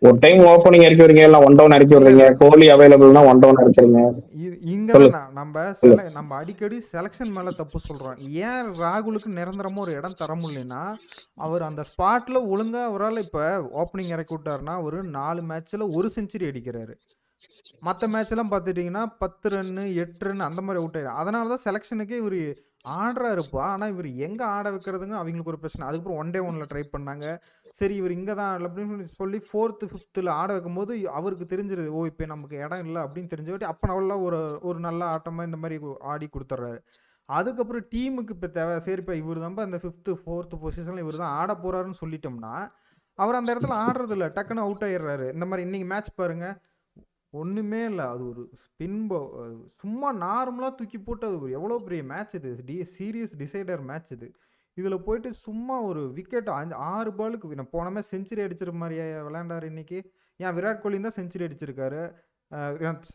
ஒரு டைம் ஓப்பனிங் இறக்கி வரீங்க, இல்லை ஒன் டவுன் இறக்கி விடுறீங்க, கோலி அவைலபிள்னா ஒன் டவுன் இறக்குறீங்க. நம்ம அடிக்கடி செலக்ஷன் மேல தப்பு சொல்றோம். ஏன் ராகுலுக்கு நிரந்தரமா ஒரு இடம் தர முடியலன்னா, அவர் அந்த ஸ்பாட்ல ஒழுங்கா அவரால் இப்ப ஓப்பனிங் இறக்கி விட்டாருன்னா ஒரு 4 மேட்ச்ல ஒரு செஞ்சுரி அடிக்கிறாரு. மற்ற மேட்ச் எல்லாம் பார்த்துட்டீங்கன்னா 10 ரன்னு 8 ரன் அந்த மாதிரி அவுட் ஆயிடும். அதனால தான் செலெக்ஷனுக்கே இவர் ஆடுறாருப்பா. ஆனால் இவர் எங்கே ஆட வைக்கிறதுங்க அவங்களுக்கு ஒரு பிரச்சனை. அதுக்கப்புறம் ஒன் டே ஒன்னில் ட்ரை பண்ணாங்க. சரி இவர் இங்கே தான் அப்படின்னு சொல்லி 4th 5th ஆட வைக்கும் போது அவருக்கு தெரிஞ்சிருது, ஓ இப்போ நமக்கு இடம் இல்லை அப்படின்னு தெரிஞ்சவாட்டி அப்போ நல்லா ஒரு நல்ல ஆட்டமாக இந்த மாதிரி ஆடி கொடுத்துட்றாரு. அதுக்கப்புறம் டீமுக்கு இப்போ தேவை, சரி இப்போ இவர் தான் இந்த 5th 4th பொசிஷனில் இவர் தான் ஆட போகிறாருன்னு சொல்லிட்டோம்னா அவர் அந்த இடத்துல ஆடுறது இல்லை, டக்குன்னு அவுட் ஆயிடுறாரு. இந்த மாதிரி இன்னைக்கு மேட்ச் பாருங்க, ஒன்றுமே இல்லை. அது ஒரு ஸ்பின்போ சும்மா நார்மலாக தூக்கி போட்டு அது எவ்வளோ பெரிய மேட்ச் இது, சீரியஸ் டிசைடர் மேட்ச் இது. இதில் போயிட்டு சும்மா ஒரு விக்கெட் 6 பாலுக்கு நான் போன மேட்ச் செஞ்சுரி அடிச்சிரு மாதிரியே விளையாண்டார் இன்னைக்கு. ஏன் விராட் கோலி தான் செஞ்சுரி அடிச்சிருக்காரு.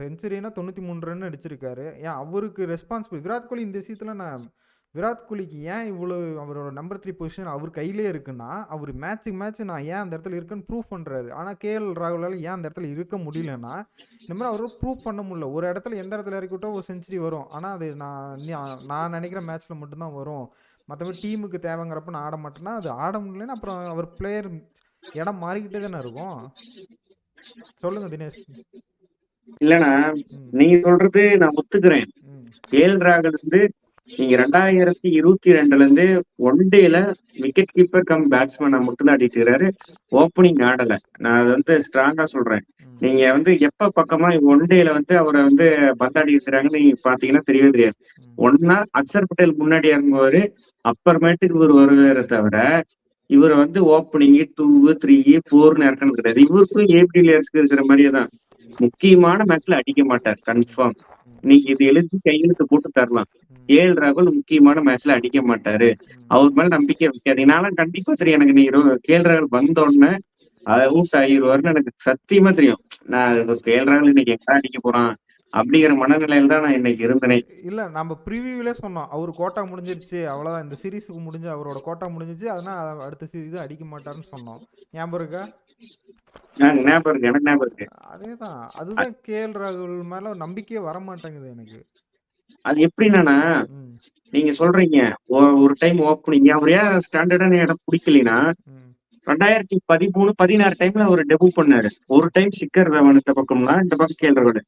செஞ்சுரினா 93 ரன் அடிச்சிருக்காரு. ஏன் அவருக்கு ரெஸ்பான்சிபிள் விராட் கோலி இந்த விஷயத்தில் நான் விராட் கோலிக்கு ஏன் இவ்வளோ அவரோட நம்பர் 3 பொசிஷன் அவர் கையிலே இருக்குன்னா அவர் மேட்சுக்கு மேட்ச் நான் ஏன் அந்த இடத்துல இருக்குன்னு ப்ரூவ் பண்ணுறாரு. ஆனால் கேஎல் ராகுலால் ஏன் அந்த இடத்துல இருக்க முடியலன்னா இந்த மாதிரி அவரால் ப்ரூவ் பண்ண முடியல. ஒரு இடத்துல எந்த இடத்துல இறக்கி விட்டா ஒரு செஞ்சுரி வரும், ஆனால் அது நான் நினைக்கிற மேட்ச்சில் மட்டும்தான் வரும். மற்றபடி டீமுக்கு தேவைங்கிறப்ப நான் ஆட மாட்டேன்னா அது ஆட முடியலன்னா அப்புறம் அவர் பிளேயர் இடம் மாறிக்கிட்டே தானே இருக்கும். சொல்லுங்க தினேஷ். இல்லண்ணா, நீங்க சொல்றது நான் ஒத்துக்கிறேன். கேஎல் ராகுல் வந்து நீங்க 2022 ஒன் டேல விக்கெட் கீப்பர் கம் பேட்ஸ்மேனா மட்டும்தான் ஆடிட்டு இருக்காரு, ஓப்பனிங் ஆடல. நான் அதை ஸ்ட்ராங்கா சொல்றேன். நீங்க எப்ப பக்கமா ஒன் டேல அவரை பந்தாடி இருக்கிறாங்கன்னு நீங்க பாத்தீங்கன்னா தெரியவே தெரியாது. ஒன்னா அக்சர் பட்டேல் முன்னாடி இறங்குவாரு, அப்புறமேட்டுக்கு இவர் வருவாரு. தவிர இவர் ஓப்பனிங் 2 3 4 இறக்கணும் கிடையாது. இவருக்கும் ஏபிடிஎல்ஸ்க்கு இருக்கிற மாதிரியே தான் முக்கியமான மேட்ச்ல அடிக்க மாட்டார் கன்ஃபார்ம். நீங்க இது எழுதி கையெழுத்து போட்டு தரலாம். கேஎல் ராகுல் முக்கியமான மேட்ச்ல அடிக்க மாட்டாரு, அவர் மேல நம்பிக்கை வைக்காது. என்னால கண்டிப்பா தெரியும், எனக்கு நீ கேஎல் ராகுல் வந்த உடனே அவுட் ஆகிடுவாருன்னு எனக்கு சத்தியமா தெரியும். நான் கேஎல் ராகுல் இன்னைக்கு எங்க அடிக்க போறான் அப்படிங்கிற மனநிலையில தான் நான் இன்னைக்கு இருந்தேனே. இல்ல நம்ம ப்ரிவியூலே சொன்னோம் அவர் கோட்டா முடிஞ்சிருச்சு, அவ்வளவுதான் இந்த சீரீஸுக்கு முடிஞ்சு அவரோட கோட்டா முடிஞ்சிச்சு, அதனால அடுத்த இது அடிக்க மாட்டாருன்னு சொன்னோம். ஞாபகம் இருக்கா? எனக்கு ஞாபகம் இருக்கு. அதேதான், அதுதான் கேஎல் ராகுல் மேல நம்பிக்கையே வர மாட்டேங்குது எனக்கு. அது எப்படின்னா நீங்க சொல்றீங்க ஒரு டைம் ஓப்பனிங் அவர் ஏன் ஸ்டாண்டர்டான இடம் பிடிக்கலனா 2013, 16 டைம்ல அவர் டெபியூட் பண்ணாரு. ஒரு டைம் ஷிக்கர் தவான் இந்த பக்கம்னா, இந்த பக்கம் கேஎல் ராகுல்.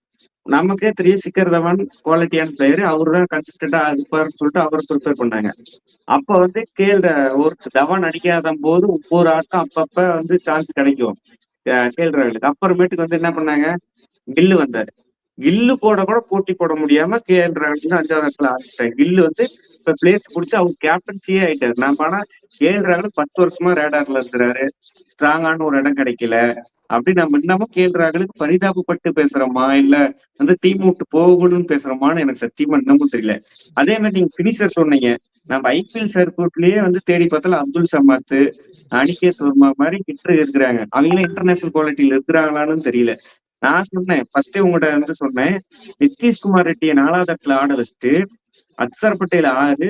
நமக்கே தெரியும் ஷிக்கர் தவான் குவாலிட்டியான பிளேயர். அவருதான் கன்சிஸ்டன்டா இருப்பாருன்னு சொல்லிட்டு அவரை ப்ரிப்பேர் பண்ணாங்க. அப்ப வந்து ஒரு தவான் அடிக்காத போது ஒவ்வொரு ஆட்டம் அப்பப்ப வந்து சான்ஸ் கிடைக்கும் கேஎல் ராகுலுக்கு. அப்புறமேட்டுக்கு வந்து என்ன பண்ணாங்க, கில்லு வந்தாரு. கில்லு கூட போட்டி போட முடியாம கேஎல் ராகுல் 5வது இடத்துல ஆரம்பிச்சிட்டாங்க. கில்லு வந்து இப்ப பிளேஸ் புடிச்சு அவர் கேப்டன்சியே ஆயிட்டாரு. நான் ஆனா கேஎல் ராகுல் 10 வருஷமா ரேடார்ல இருக்கிறாரு. ஸ்ட்ராங்கான ஒரு இடம் கிடைக்கல. அப்படி நம்ம இன்னமும் கேஎல் ராகுலுக்கு பரிதாபப்பட்டு பேசுறோமா, இல்ல வந்து டீம் விட்டு போகணும்னு பேசுறோமான்னு எனக்கு சத்தியமா இன்னமும் தெரியல. அதே மாதிரி நீங்க பினிஷர் சொன்னீங்க. நம்ம ஐபிஎல் சர்க்யூட்லயே வந்து தேடி பார்த்தாலும் அப்துல் சமாத், அனிகேத் வர்மா மாதிரி ஹிட்டர் இருக்கிறாங்க. அவங்க இன்டர்நேஷனல் குவாலிட்டியில இருக்கிறாங்களான்னு தெரியல. நான் சொன்னேன் ஃபர்ஸ்டே உங்கள்கிட்ட வந்து சொன்னேன், நிதிஷ்குமார் ரெட்டியை 4வது இடத்துல ஆட வச்சுட்டு அக்சர் பட்டேல் 6,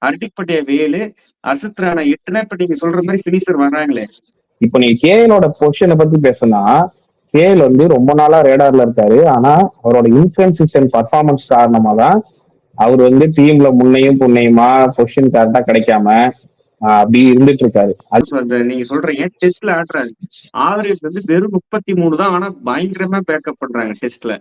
ஹர்திக் பட்டேல் 7, அர்ஷத் ராணா 8னா இப்ப நீங்க சொல்ற மாதிரி பினிஷர் வர்றாங்களே. இப்ப நீ கேஎலோட பொசிஷனை பத்தி பேசுனா, கேஎல் வந்து ரொம்ப நாளா ரேடார்ல இருக்காரு. ஆனா அவரோட இன்கன்சிஸ்டன்ட் பர்ஃபார்மன்ஸ் காரணமா தான் அவர் வந்து டீம்ல முன்னையும் புன்னையுமா பொசிஷன் கரெக்டா கிடைக்காம அப்படி இருந்துட்டு இருக்காரு. நீங்க சொல்றீங்க டெஸ்ட்ல ஆடுறாரு. ஆவரேஜ் வந்து வெறும் 33 தான். ஆனா பயங்கரமா பேக்கப் பண்றாங்க டெஸ்ட்ல.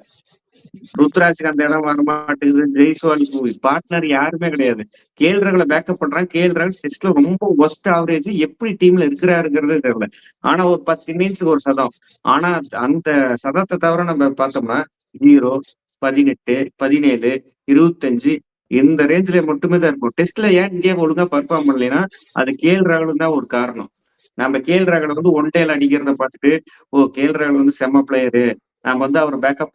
ருத்ராஜுக்கு அந்த இடம் வர மாட்டேங்குது. ஜெய்ஸ்வால் பார்ட்னர் யாருமே கிடையாது. கேஎல் ராகுல பேக்கப் பண்றாங்க. கேஎல் ராகுல் டெஸ்ட்ல ரொம்ப ஒஸ்ட் ஆவரேஜ். எப்படி டீம்ல இருக்கிறாருங்கிறது தெரியல. ஆனா ஒரு 10 இன்னிங்ஸுக்கு ஒரு சதம். ஆனா அந்த சதத்தை தவிர நம்ம பார்த்தோம்னா 0, 18, 17, 25 இந்த ரேஞ்சில மட்டுமே தான் இருக்கும். டெஸ்ட்ல ஏன் இந்தியா ஒழுங்கா பர்ஃபார்ம் பண்ணலைன்னா அது கேஎல் ராகுல் தான் ஒரு காரணம். நம்ம கேஎல் ராகுல வந்து ஒன் டேல அடிக்கிறத பார்த்துட்டு கேஎல் ராகுல் வந்து செம்ம பிளேயரு, நம்ம வந்து அவர் பேக்கப்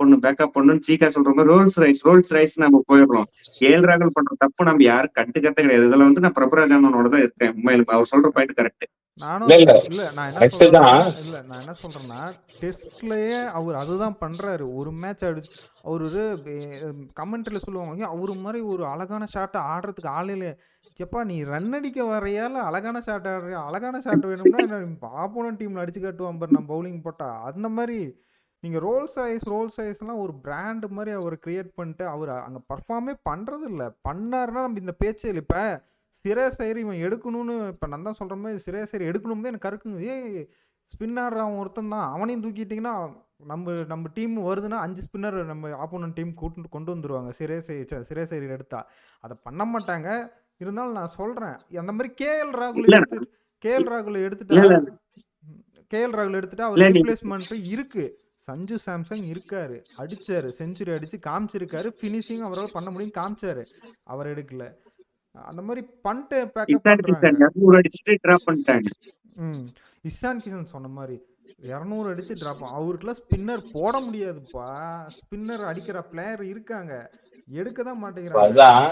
பண்ணுன்னு சீக்கா சொல்ற மாதிரி ரோல்ஸ் ரைஸ் நம்ம போயிடுறோம். கேஎல் ராகுல் பண்ற தப்பு நம்ம யாரும் கட்டுக்கிறதே கிடையாது. இதுல வந்து நான் பிரபராஜ் அண்ணனோட தான் இருக்கேன். உண்மையில அவர் சொல்ற பாயிண்ட் கரெக்ட். நானும் இல்ல இல்ல இல்ல நான் என்ன கரெக்ட் சொல்றேன்னா தான். இல்ல நான் என்ன சொல்றேன்னா டெஸ்ட்லயே அவர் அதுதான் பண்றாரு. ஒரு மேட்ச் அடிச்சு அவரு கமெண்ட்ரியில சொல்லுவாங்க, "ஐயோ, அவரு மாதிரி ஒரு அழகான ஷாட்டை ஆடுறதுக்கு ஆளில்ல." எப்பா நீ ரன் அடிக்க வரையால அழகான ஷாட் ஆடுறியா? அழகான ஷாட் வேணும்னா ஆப்போனன்ட் டீம்ல அடிச்சு காட்டுவான் பாரு நான் பவுலிங் போட்டா. அந்த மாதிரி நீங்க ரோல்ஸ் ராய்ஸ்லாம் ஒரு பிராண்ட் மாதிரி அவர் கிரியேட் பண்ணிட்டு அவர் அங்க பர்ஃபார்மே பண்றது இல்ல. பண்ணாருன்னா நம்ம இந்த பேச்சே இல்லை. இப்ப சிரேஸ் ஐயர் இவன் எடுக்கணும்னு இப்ப நான் தான் சொல்ற மாதிரி சிரேஸ் ஐயர் எடுக்கணும் எனக்கு கருக்குங்க. ஸ்பின் ஆடுறான் ஒருத்தன் தான், அவனையும் தூக்கிட்டீங்கன்னா நம்ம டீம் வருதுன்னா 5 ஸ்பின்னர் நம்ம ஆப்போனன்ட் டீம் கொண்டு வந்துருவாங்க. சிரேஸ் ஐயர் எடுத்தா அதை பண்ண மாட்டாங்க. இருந்தாலும் நான் சொல்றேன், அந்த மாதிரி கேஎல் ராகுல் எடுத்துட்டா அவர் ரீப்ளேஸ்மெண்ட் இருக்கு. சஞ்சு சாம்சங் இருக்காரு, அடிச்சாரு, செஞ்சுரி அடிச்சு காமிச்சிருக்காரு. பினிஷிங் அவரால் பண்ண முடியும் காமிச்சாரு, அவர் எடுக்கல. அந்த மாதிரி பண்ணிட்டு பேக்கப் பண்றாங்க. இஷான் கிஷன் சொன்ன மாதிரி 200 அடிச்சு டிராப். அவருக்குலாம் ஸ்பின்னர் போட முடியாதுப்பா. ஸ்பின்னர் அடிக்கிற பிளேயர் இருக்காங்க, எடுக்கதான் மாட்டேங்கிறாங்க. அதான்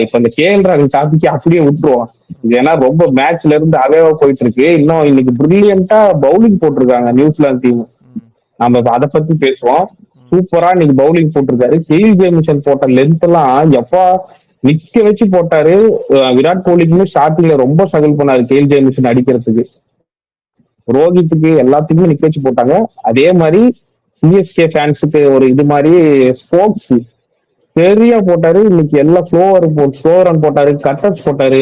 இப்ப இந்த கேஎல் ராகுல் டாபிக் அப்படியே விட்டுருவோம். இது ஏன்னா ரொம்ப மேட்ச்ல இருந்து அவேவா போயிட்டு இருக்கு. இன்னும் இன்னைக்கு பிரில்லியண்டா பவுலிங் போட்டிருக்காங்க நியூசிலாந்து டீம். நம்ம அதை பத்தி பேசுவோம். சூப்பரா இன்னைக்கு பவுலிங் போட்டிருக்காரு. கெயில் ஜேமிசன் போட்ட லென்த் எல்லாம் எப்பா நிக்க வச்சு போட்டாரு. விராட் கோலிக்குமே ஸ்டார்டிங்ல ரொம்ப ஸ்ட்ரகிள் பண்ணாரு கெயில் ஜேமிசன் அடிக்கிறதுக்கு. ரோஹித்துக்கு எல்லாத்துக்குமே நிக்க வச்சு போட்டாங்க. அதே மாதிரி சிஎஸ்கே ஃபேன்ஸுக்கு ஒரு இது மாதிரி ஸ்போர்ட்ஸ் சரியா போட்டாரு. இன்னைக்கு எல்லாம் ஸ்லோ ரன் போட்டாரு, கட்டர்ஸ் போட்டாரு,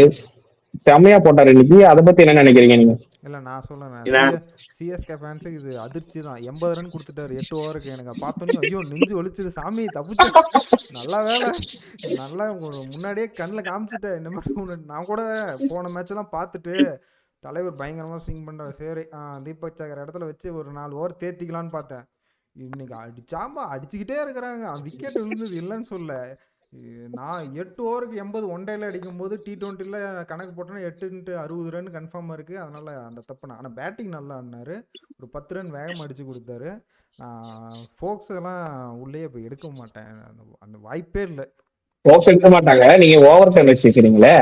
செமையா போட்டாரு இன்னைக்கு. அதை பத்தி என்ன நினைக்கிறீங்க நீங்க? இல்ல நான் சொல்றேன், சிஎஸ்கே ஃபேன்ஸுக்கு இது அதிர்ச்சி தான். 80 ரன் கொடுத்துட்டாரு 8 ஓவருக்கு. எனக்கு பார்த்தோன்னே ஐயோ நெஞ்சு ஒழிச்சது, சாமி தப்பிச்சு, நல்லா வேலை, நல்லா முன்னாடியே கண்ணில் காமிச்சிட்டேன். இந்த மாதிரி நான் கூட போன மேட்செல்லாம் பார்த்துட்டு தலைவர் பயங்கரமாக ஸ்விங் பண்ணுறாரு. சரி தீபக் சகர் இடத்துல வச்சு ஒரு 4 ஓவர் தேர்த்திக்கலான்னு பார்த்தேன். இன்னைக்கு அடிச்சுக்கிட்டே இருக்கிறாங்க. விக்கெட் விழுந்தது இல்லைன்னு சொல்ல. நான் 8 ஓவருக்கு 80 ஒன் டேல அடிக்கும் போது T20ல கணக்கு போட்டோன்னா 8x60 ரன் கன்ஃபார்மாக இருக்கு. அதனால அந்த தப்பு. ஆனால் பேட்டிங் நல்லா ஆடினாரு, ஒரு 10 ரன் வேகம் அடிச்சு கொடுத்தாரு. ஃபோக்ஸ் எல்லாம் உள்ளே போய் எடுக்க மாட்டேன், அந்த வாய்ப்பே இல்லை. ஃபோக்ஸ் எடுக்க மாட்டாங்க, நீங்க ஓவர் டன் வச்சிருக்கீங்களே.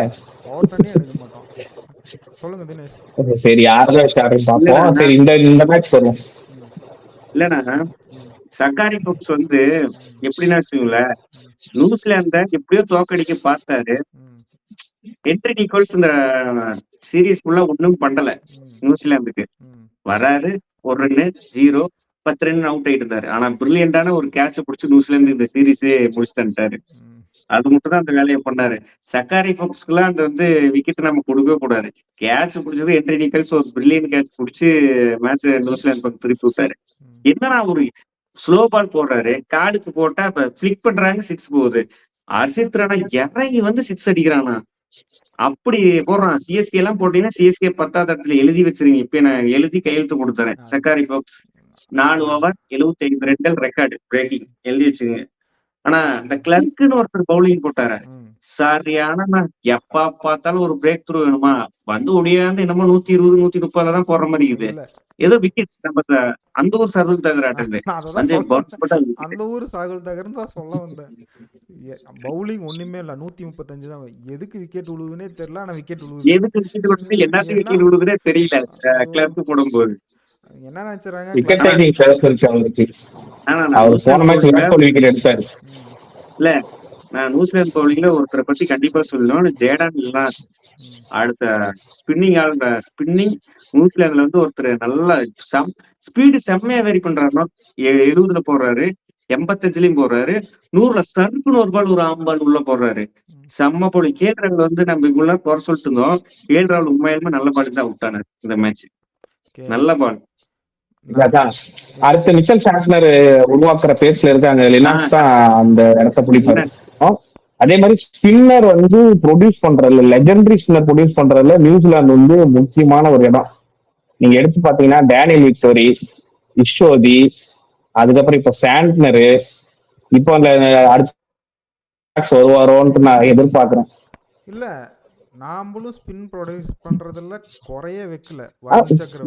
ஓவர் டன்னே எடுக்க மாட்டோம். சொல்லுங்க தினேஷ். சரி பார்ப்போம். சரி இந்த மேட்ச் வரும். இல்லைண்ணா சக்காரி ஃபோக்ஸ் வந்து எப்படின்னா வச்சுங்களேன், நியூசிலாந்த எப்படியோ தோக்கடிக்க பார்த்தாரு. என்ட்ரி ஈக்குவல்ஸ் இந்த சீரீஸ் ஃபுல்லா ஒன்றும் பண்ணல நியூசிலாந்துக்கு. வராரு, 1 ரன்னு 0, 10 ரன் அவுட் ஆயிட்டு இருந்தாரு. ஆனா பிரில்லியண்டான ஒரு கேட்ச பிடிச்சி நியூசிலாந்து இந்த சீரீஸே முடிச்சுட்டாரு. அது மட்டும் தான் அந்த வேலையை பண்ணாரு. சக்காரி ஃபோக்ஸ்க்குலாம் அந்த வந்து விக்கெட் நம்ம கொடுக்கவே கூடாது. கேட்ச் புடிச்சது ஹென்றி நிக்கல்ஸ் ஒரு பிரில்லியன்ட் கேட்ச் புடிச்சு மேட்ச் நியூசிலாந்து பக்கம் திருப்பி விட்டாரு. ம். என்னன்னா ஒரு ஸ்லோ பால் போடுறாரு. காலுக்கு போட்டா இப்ப ஃபிளிக் பண்றாங்க 6 போகுது. ஹர்ஷித் ராணா இறங்கி வந்து 6 அடிக்கிறானா. அப்படி போடுறான். சிஎஸ்கே எல்லாம் போட்டீங்கன்னா சிஎஸ்கே 10வது இடத்துல எழுதி வச்சிருங்க. இப்ப நான் எழுதி கையெழுத்து கொடுத்துறேன். அது சக்காரி ஃபோக்ஸ் 4 ஓவர் 75 ரன்கள் ரெக்கார்டு பிரேக்கிங் எழுதி வச்சுங்க. ஆனா இந்த கிளர்க்குன்னு ஒருத்தர் பவுலிங் போட்டாரு. ம். சரியான எப்ப பார்த்தாலும் ஒரு பிரேக் த்ரூ வேணுமா வந்து ஒடியாந்து என்னமோ 120 130 தான் போடுற மாதிரி இருக்குது. இல்ல ஏதோ விக்கெட்ஸ் நம்ம அந்த ஊர் சர்வல் தகராட்டு நான் அததான் வந்து சொல்ல பவுன்ஸ் போட்டா அந்த ஊர் சாகுல் தகர்னு தான் சொல்ல வந்தேன். பவுலிங் ஒண்ணுமே இல்ல 135 தான். எதுக்கு விக்கெட் விழுவுதுன்னே தெரியல. ஆனா விக்கெட் விழுவுது. எதுக்கு விக்கெட் விடுறது எல்லாத்தையும் என்ன விக்கெட் விடுறதே தெரியல ஐயோ, கிளர்க்கு போடும்போது. என்ன நினைச்சாங்க விக்கெட் ஆனா டேக்கிங் ஃபேஸ் இருக்கு அவருக்கு. ஆனா நான் அவர் போன New Zealand match பவுலிங்ல Virat Kohli wicket எடுத்தாரு. இல்ல நான் நியூசிலாந்து பவுலிங்ல ஒருத்தரை பத்தி கண்டிப்பா சொல்லணும். ஜேடன் லினாஸ் அடுத்த ஸ்பின்னிங் நியூசிலாந்துல வந்து ஒருத்தர் நல்லா ஸ்பீடு செம்மையா வேரி பண்றாருன்னா 70ல போடுறாரு, 85லயும் போடுறாரு, 100ல சர்க்குன்னு ஒரு பால் ஒரு ஆம்பால் உள்ள போடுறாரு. செம்ம போலி கேள்றாவில் வந்து நம்ம இவ்வளவு நேரம் குறை சொல்லிட்டு இருந்தோம். கேள்றாவில் உண்மையிலுமே நல்ல பால் தான் விட்டாரு இந்த மேட்ச். நல்ல பால். அதான் அடுத்த மிச்சல் சாண்ட்லர் உருவாக்குற பேஸ்ல இருக்காங்க. லினாக்ஸ் தான் அந்த இடத்த பிடிப்பாரு. அதே மாதிரி ஸ்பின்னர் வந்து ப்ரொடியூஸ் பண்றதுல லெஜெண்டரி ஸ்பின்னர் ப்ரொடியூஸ் பண்றதுல நியூசிலாந்து வந்து முக்கியமான ஒரு இடம். நீங்க எடுத்து பாத்தீங்கன்னா டேனியல் விக்டோரி, இஷோதி, அதுக்கப்புறம் இப்ப சாண்ட்னரு, இப்போ அந்த அடுத்த வருவாரோன்ட்டு நான் எதிர்பார்க்கிறேன். இல்ல நாமளும் ஸ்பின் ப்ரொடியூஸ் பண்றதுல குறைய வைக்கல.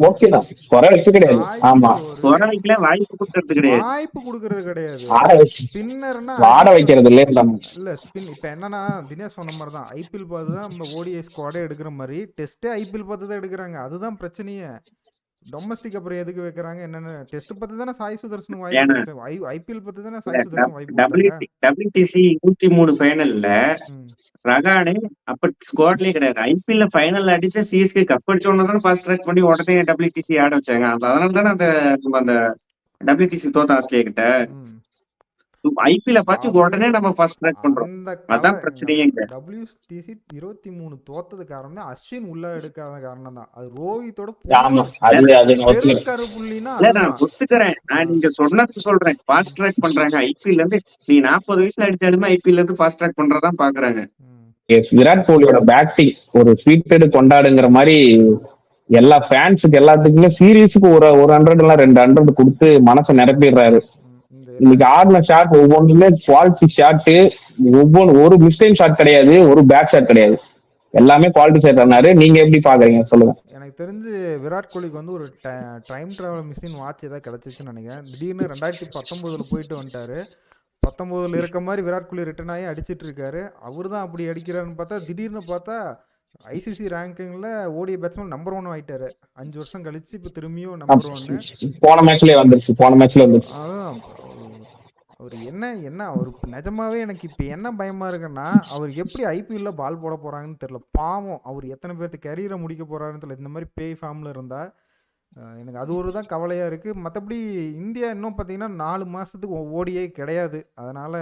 ஓகேதான், குறை வச்சு கிடையாது. ஆமா, குறை வைக்கல, வாய்ப்பு கொடுக்கறது கிடையாது. வாய்ப்பு கொடுக்கறது கிடையாது. ஆட வச்சு ஸ்பின்னர்னா ஆட வைக்கிறது இல்ல. இல்ல ஸ்பின் இப்ப என்னன்னா தினேஷ் சொன்ன மாதிரி தான் ஐபிஎல் பார்த்து தான் நம்ம ஓடிஐ ஸ்குவாடே எடுக்கிற மாதிரி டெஸ்டே ஐபிஎல் பார்த்து தான் எடுக்கிறாங்க. அதுதான் பிரச்சனையே. டொமஸ்டிக் அப்புறம் எதுக்கு வைக்கிறாங்க என்னன்னு டெஸ்ட் பார்த்து தானே சாய் சுதர்ஷன் வாய்ப்பு, ஐபிஎல் பார்த்து தானே சாய் சுதர்ஷன் வாய்ப்பு கொடுத்தாங்க. WTC 103 ஃபைனல்ல ரகானே அப்ப ஸ்குவாட்லயே கிடையாது. ஐபிஎல்ல ஃபைனல் அடிச்ச சிஎஸ்கே கப் அடிச்ச உடனே தான் ஃபாஸ்ட் ட்ராக் பண்ணி உடனே WTC ஆட வச்சாங்க. அதனால தானே அந்த WTC தோத்த ஆஸ்திரேலியா கிட்ட. ஐபிஎல்ல பார்த்து உடனே நம்ம ஃபாஸ்ட் ட்ராக் பண்றோம். அதான் பிரச்சனையே. WTC 23 தோத்தது காரணம் அஸ்வின் உள்ள எடுக்காத காரணம் தான். அது ரோஹித்தோட கருப்புள்ளினா நான் ஒத்துக்கிறேன். நான் நீங்க சொன்னதுக்கு சொல்றேன். ஃபாஸ்ட் ட்ராக் பண்றாங்க ஐபிஎல்ல இருந்து. நீ 40 வயசுல அடிச்சாலுமே ஐபிஎல்ல இருந்து ஃபாஸ்ட் ட்ராக் பண்றதான் பாக்குறாங்க. விராட் கோலியோட பேட்டிங் ஒரு ஸ்வீட்டட் கொண்டாடுங்கிற மாதிரி எல்லா ஃபேன்ஸுக்கு எல்லாத்துக்குமே சீரீஸுக்கு ஒரு 100 இல்ல 200 கொடுத்து மனசை நிரப்பிடுறாரு. இன்னைக்கு ஆடின ஷாட் ஒவ்வொன்றுமே குவாலிட்டி ஷாட்டு. ஒரு மிஸ்டைம் ஷாட் கிடையாது, ஒரு பேட் ஷாட் கிடையாது, எல்லாமே குவாலிட்டி ஷாட் ஆனாரு. நீங்க எப்படி பாக்குறீங்க சொல்லுங்க. எனக்கு தெரிஞ்சு விராட் கோலிக்கு வந்து ஒரு டைம் டிராவல் மிஷின் வாட்ச் ஏதாவது கிடைச்சிச்சுன்னு நினைக்கிறேன். திடீர்னு 2019 போயிட்டு வந்துட்டாரு. 19 இருக்க மாதிரி விராட் கோலி ரிட்டர்ன் ஆகி அடிச்சிட்டு இருக்காரு. அவரு தான் அப்படி அடிக்கிறாருன்னு பார்த்தா திடீர்னு பார்த்தா ஐசிசி ரேங்கிங்ல ஓடிஐ பேட்ஸ்மேன் நம்பர் 1 ஆயிட்டாரு. 5 வருஷம் கழிச்சு இப்ப திரும்பியும் நம்பர் 1. போன மேட்ச்ல வந்துருச்சு. அதான் அவர் என்ன அவர் நிஜமாவே எனக்கு இப்ப என்ன பயமா இருக்குன்னா அவர் எப்படி ஐபிஎல்ல பால் போட போறாங்கன்னு தெரியல. பாவம் அவர் எத்தனை பேர்த்து கரியரை முடிக்க போறாருன்னு தெரியல. இந்த மாதிரி பேய் ஃபார்ம்ல இருந்தா எனக்கு அது ஒரு தான் கவலையா இருக்கு. மற்றபடி இந்தியா இன்னும் பார்த்தீங்கன்னா 4 மாசத்துக்கு ஓடியே கிடையாது. அதனால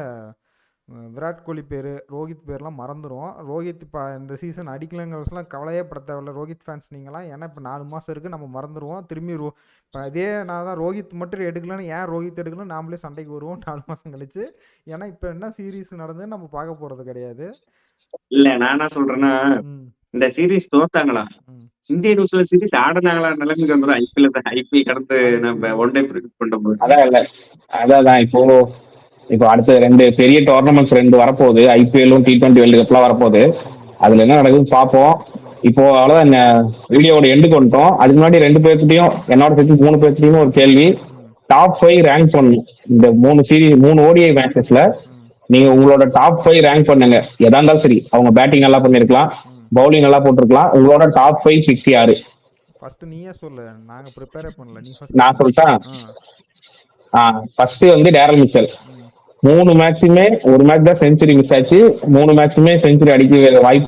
விராட் கோலி பேர், ரோஹித் பேர்லாம் மறந்துடும். ரோஹித் இப்போ இந்த சீசன் அடிக்கலைங்கிறதுலாம் கவலையே பட தேவையில்ல ரோஹித் ஃபேன்ஸ் நீங்களாம். ஏன்னா இப்போ 4 மாதம் இருக்குது, நம்ம மறந்துடுவோம். திரும்பி இப்போ அதே நான் தான் ரோஹித் மட்டும் எடுக்கலன்னு ஏன் ரோஹித் எடுக்கலன்னு நாமளே சண்டைக்கு வருவோம் 4 மாதம் கழிச்சு. ஏன்னா இப்போ என்ன சீரீஸ் நடந்து நம்ம பார்க்க போகிறது கிடையாது. இல்லை நான் என்ன சொல்கிறேன்னா இந்த சீரீஸ் தோத்தாங்களா இந்திய நியூஸ்ல சீரீஸ் ஆடுனாங்களா நிலைமைக்கு வந்து ஐபிஎல் கடந்து நம்ம ஒன் டே ப்ரிடிக்ட் பண்ணும்போது அதான் இப்போ அடுத்த 2 பெரிய டோர்னமெண்ட்ஸ் 2 வரப்போகுது. ஐபிஎல்லும் T20 வேர்ல்டு கப்லாம் வரப்போகுது. அதுல என்ன நடக்குதுன்னு பார்ப்போம். இப்போ அவ்வளவுதான், வீடியோட எண்டுக்கு வந்துட்டோம். அதுக்கு முன்னாடி 2 பேர்கிட்டையும் என்னோட சேர்த்து 3 பேர்கிட்டையும் ஒரு கேள்வி. டாப் 5 ரேங்க் பண்ணணும். இந்த 3 ஓடிஐ மேட்சஸ்ல நீங்க உங்களோட டாப் 5 ரேங்க் பண்ணுங்க. எதா இருந்தாலும் சரி, அவங்க பேட்டிங் நல்லா பண்ணிருக்கலாம், பவுலிங் நல்லா போட்டிருக்கலாம். உங்களோட டாப் 5 பிக் யாரு? ஃபர்ஸ்ட் நீயே சொல்லு, நாங்க ப்ரிப்பேர் பண்ணல. நீ ஃபர்ஸ்ட். நான் சொல்றேன். ஃபர்ஸ்ட் வந்து டேரல் மிச்சல். 3 மேட்சுமே ஒரு மேட்ச் தான் செஞ்சுரி மிஸ் ஆச்சு. 3 மேட்சுமே செஞ்சுரி அடிக்க வாய்ப்பு.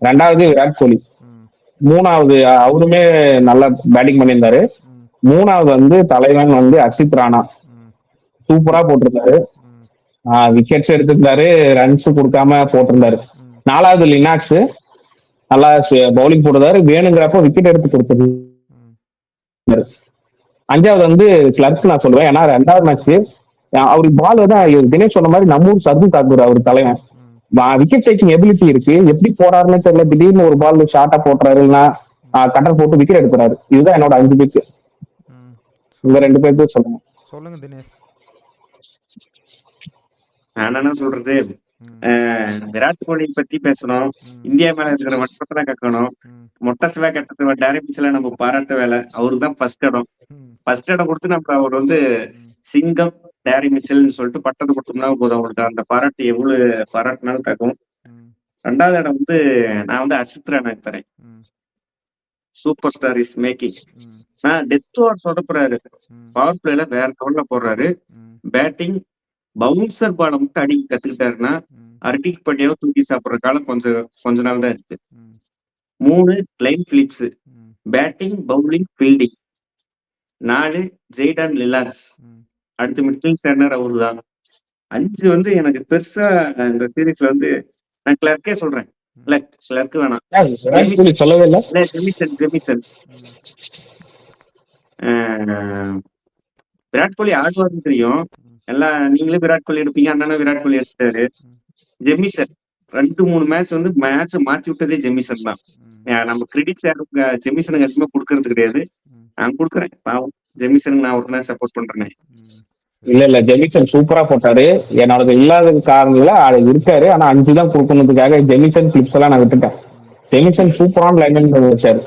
2வது விராட் கோலி. 3வது அவருமே நல்லா பேட்டிங் பண்ணியிருந்தாரு. 3வது வந்து தலைவன் வந்து ஹர்ஷித் ராணா சூப்பரா போட்டிருந்தாரு. விக்கெட்ஸ் எடுத்திருந்தாரு, ரன்ஸ் கொடுக்காம போட்டிருந்தாரு. 4வது லினாக்ஸ் நல்லா பவுலிங் போடுறாரு, வேணுங்கிறப்ப விக்கெட் எடுத்து கொடுத்தது. 5வது வந்து கிளர்க் நான் சொல்லுவேன். ஏன்னா 2வது மேட்ச் அவருக்கு பால் தான் தினேஷ் சொன்ன மாதிரி நம்ம ஊர் சர்து தாக்கூர் அவர் தலைவன். விக்கெட் டேக்கிங் எபிலிட்டி இருக்கு, எப்படி போறாருன்னு தெரியல. திடீர்னு ஒரு பால் ஷார்ட்டா போட்டுறாருன்னா கட்டர் போட்டு விக்கெட் எடுக்கிறாரு. இதுதான் என்னோட 5 பேருக்கு. இவங்க 2 பேருக்கு சொல்லுங்க. சொல்லுங்க தினேஷ். நான் என்ன சொல்றது, விராட் கோலி பத்தி பேசணும், இந்தியா மேல இருக்கிற வட்டத்தை கேட்கணும். மொட்டை சிவா கட்டத்துல டைரக்ட்ல நம்ம பாராட்ட வேலை, அவருக்கு தான் ஃபர்ஸ்ட் இடம் கொடுத்து நம்ம அவர் வந்து சிங்கம் டேரி மிச்சல்னு சொல்லிட்டு பட்டத்தை கொடுத்தோம்னா போதும். அவங்களுக்கு அந்த பாராட்டு எவ்வளவு பாராட்டினாலும் தகும். 2வது இடம் வந்து நான் வந்து அர்ஷித் ராணாக்கு தரேன். Super star is making. Death over சொதப்புறாரு, பவர் பிளேல வேற லெவல்ல போடுறாரு. பேட்டிங் பவுன்சர் பாலை மட்டும் அடிக்க கத்துக்கிட்டாருன்னா அர்டிக் பட்டியாவை தூக்கி சாப்பிடுற காலம் கொஞ்ச நாள் தான் இருக்கு. 3 Glenn Phillips, batting bowling fielding. 4 Jayden Lennox, அடுத்து மிடில் ஸ்டாண்டர் அவரு தான். 5 வந்து எனக்கு பெருசா இந்த சீரீஸ்ல வந்து நான் கிளர்க்கே சொல்றேன். இல்ல கிளர்க் வேணாம், சொல்லவே இல்லை. ஜெமிசன். விராட் கோலி ஆடுவாருன்னு தெரியும், எல்லாம் நீங்களே விராட் கோலி எடுப்பீங்க, அண்ணனும் விராட் கோலி எடுத்தாரு. ஜெமிசன் 2-3 மேட்ச் வந்து மேட்ச் மாத்தி விட்டதே ஜெமிசன் தான். நம்ம கிரெடிட்ஸ் யாரும் ஜெமிசனுக்கு அதிகமா கொடுக்கறது கிடையாது, நான் கொடுக்குறேன். பாவம் ஜெமிசனுக்கு நான் ஒருத்தனை சப்போர்ட் பண்றேன். இல்ல ஜெமிசன் சூப்பரா போட்டாரு. என்னோட இல்லாத காரணங்கள இருக்காரு, ஆனா 5 தான் கொடுக்கணுன்றதுக்காக ஜெமிசன் கிளிப்ஸ் எல்லாம் நான் விட்டுட்டேன். ஜெமிசன் சூப்பரான லைன் வச்சாரு.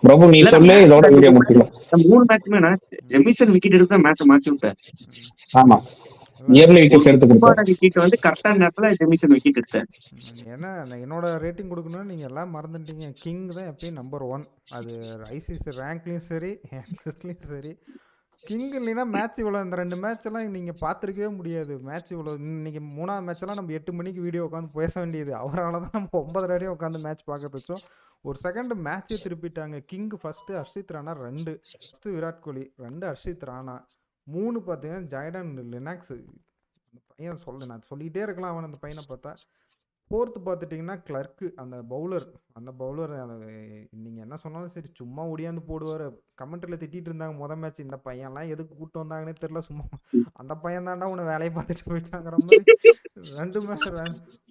பிரபு நீ சொல்லு, இதோட வீடியோ முடிக்கலாம். 3 மேட்ச்மே ஜெமிசன் விக்கெட் எடுத்து மேட்ச் மாத்தி விட்டார். ஆமா, இயர்லி விக்கெட் எடுத்து கொடுத்தாரு. விக்கெட் வந்து கரெக்டான நேரத்துல ஜெமிசன் விக்கெட் எடுத்தார். ஏன்னா என்னோட ரேட்டிங் கொடுக்கணும்னா நீங்க எல்லாம் மறந்துட்டீங்க. கிங் தான் எப்பயும் நம்பர் 1. அது ஐசிசி ரேங்க்லயும் சரி, லிஸ்ட்லயும் சரி. கிங் இல்லைன்னா மேட்ச் இவ்வளோ, இந்த 2 மேட்ச் எல்லாம் நீங்க பார்த்துருக்கவே முடியாது. மேட்ச் இவ்வளோ, இன்னைக்கு 3வது மேட்ச் எல்லாம் நம்ம 8 மணிக்கு வீடியோ உட்காந்து பேச வேண்டியது. அவரால் தான் நம்ம 9:30 வரையும் உட்காந்து மேட்ச் பார்க்க வச்சோம். ஒரு செகண்ட் மேட்சே திருப்பிட்டாங்க. King first Harshit Rana 2, first Virat Kohli 2, Harshit Rana 3 பார்த்தீங்கன்னா ஜைடன் லினாக்ஸ். பையன் நான் சொல்லிக்கிட்டே இருக்கலாம் அவன், அந்த பையனை பார்த்தா. 4th பார்த்துட்டிங்கன்னா கிளர்க்கு, அந்த பவுலர் நீங்கள் என்ன சொன்னாலும் சரி சும்மா ஒடியாந்து போடுவார். கமெண்ட்டில் திட்டிகிட்டு இருந்தாங்க மேட்ச், இந்த பையன்லாம் எதுக்கு கூப்பிட்டு வந்தாங்கன்னே தெரில, சும்மா அந்த பையன் தாண்டா உன்னை வேலையை பார்த்துட்டு போயிட்டாங்கிற மாதிரி. 2 மேட்ச்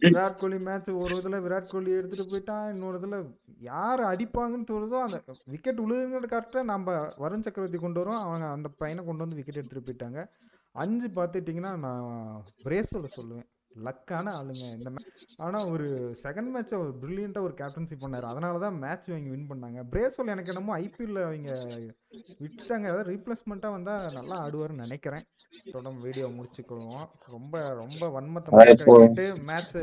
விராட் கோலி மேட்ச், ஒரு இதில் விராட் கோலி எடுத்துகிட்டு போயிட்டான், இன்னொரு இதில் யார் அடிப்பாங்கன்னு தோணுதோ அந்த விக்கெட் விழுதுங்கிறது கரெக்டாக நம்ம வருண் சக்கரவர்த்தி கொண்டு வரோம், அவங்க அந்த பையனை கொண்டு வந்து விக்கெட் எடுத்துகிட்டு போயிட்டாங்க. 5 பார்த்துட்டிங்கன்னா நான் பிரேஸ்வெல்லை சொல்லுவேன். லக்கான ஆளுங்க இந்த மேட்ச். ஆனால் ஒரு செகண்ட் மேட்சை ஒரு ப்ரில்லியண்ட்டாக ஒரு கேப்டன்சி பண்ணார், அதனால தான் மேட்ச் அவங்க வின் பண்ணாங்க. பிரேஸ்வெல் எனக்கு என்னமோ ஐபிஎல்ல அவங்க விட்டுட்டாங்க, அதாவது ரீப்ளேஸ்மெண்ட்டாக வந்தால் நல்லா ஆடுவார்னு நினைக்கிறேன். தொடர்ந்து வீடியோ முடிச்சுக்கொள்வோம். ரொம்ப ரொம்ப வன்மத்தை கேட்டு மேட்ச்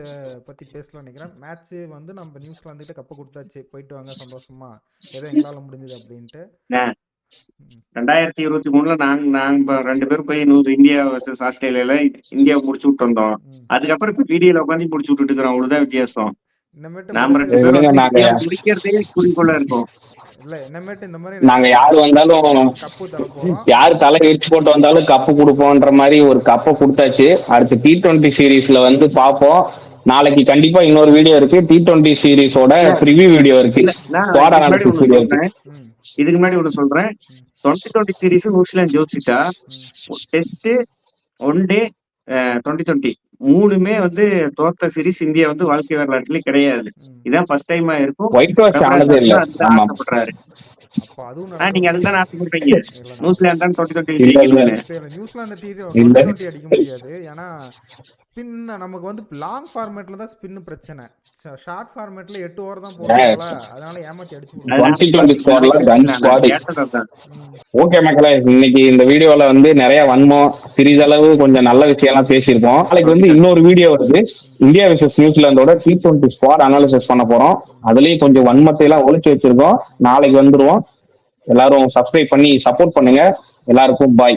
பற்றி பேசலாம் நினைக்கிறேன். மேட்ச் வந்து நம்ம நியூசிலாந்துகிட்ட கப்பை கொடுத்தாச்சு, போயிட்டு வாங்க சந்தோஷமா, ஏதோ எங்களால் முடிஞ்சது அப்படின்ட்டு. 2023 நாங்க 2 பேரும் போய் இந்தியா வர்சஸ் ஆஸ்திரேலியால இந்தியா முடிச்சு விட்டு வந்தோம். அதுக்கப்புறம் இப்ப வீடியோல உட்காந்து முடிச்சு விட்டுட்டு இருக்கிறோம், அவ்வளவுதான் வித்தியாசம். நாம 2 பேரும் முடிக்கிறதே குறிக்கோளா இருக்கும். நாங்க யாரு வந்தாலும், யாரு தலை விரிச்சு போட்டு வந்தாலும் கப்பு கொடுப்போம்ன்ற மாதிரி ஒரு கப்பை கொடுத்தாச்சு. அடுத்து T20 சீரீஸ்ல வந்து பாப்போம். நாளைக்கு கண்டிப்பா இன்னொரு வீடியோ இருக்கு, T20 சீரீஸோட ப்ரிவியூ வீடியோ இருக்கு, ஸ்குவாட் அனாலிசிஸ் வீடியோ இருக்கு. இதுக்கு முன்னாடி ஒண்ணு சொல்றேன், 2020 சீரீஸ் நியூசிலாந்து ஜெயிச்சுட்டா, டெஸ்ட், ஒன் டே, 2020 3மே வந்து தோத்த சீரீஸ் இந்தியா வந்து வாழ்க்கை வரலாற்றுலயே கிடையாது. இதான் ஃபர்ஸ்ட் டைமா இருக்கும். ஆசைப்படுறாரு. நீங்க அதுதான் ஆசைப்படுறீங்க. நியூசிலாந்து தான் 2020 நியூசிலாந்து T20 அடிக்க முடியாது. ஏன்னா ஸ்பின் நமக்கு வந்து லாங் ஃபார்மேட்ல தான் ஸ்பின் பிரச்சனை. ஷார்ட் ஃபார்மேட்ல 8 ஓவர் தான் போடுவாங்க, அதனால ஏமாத்தி அடிச்சு. ஓகே மக்களே, இன்னைக்கு இந்த வீடியோல வந்து நிறைய வன்மம், சிறிதளவு கொஞ்சம் நல்ல விஷயம் எல்லாம் பேசியிருப்போம். நாளைக்கு வந்து இன்னொரு வீடியோ வருது, இந்தியா வர்சஸ் நியூசிலாந்தோட T20 ஸ்குவாட் அனாலிசிஸ் பண்ண போறோம். அதுலயும் கொஞ்சம் வன்மத்தை எல்லாம் ஒழிச்சு வச்சிருக்கோம். நாளைக்கு வந்துருவோம். எல்லாரும் சப்ஸ்கிரைப் பண்ணி சப்போர்ட் பண்ணுங்க. எல்லாருக்கும் பாய்.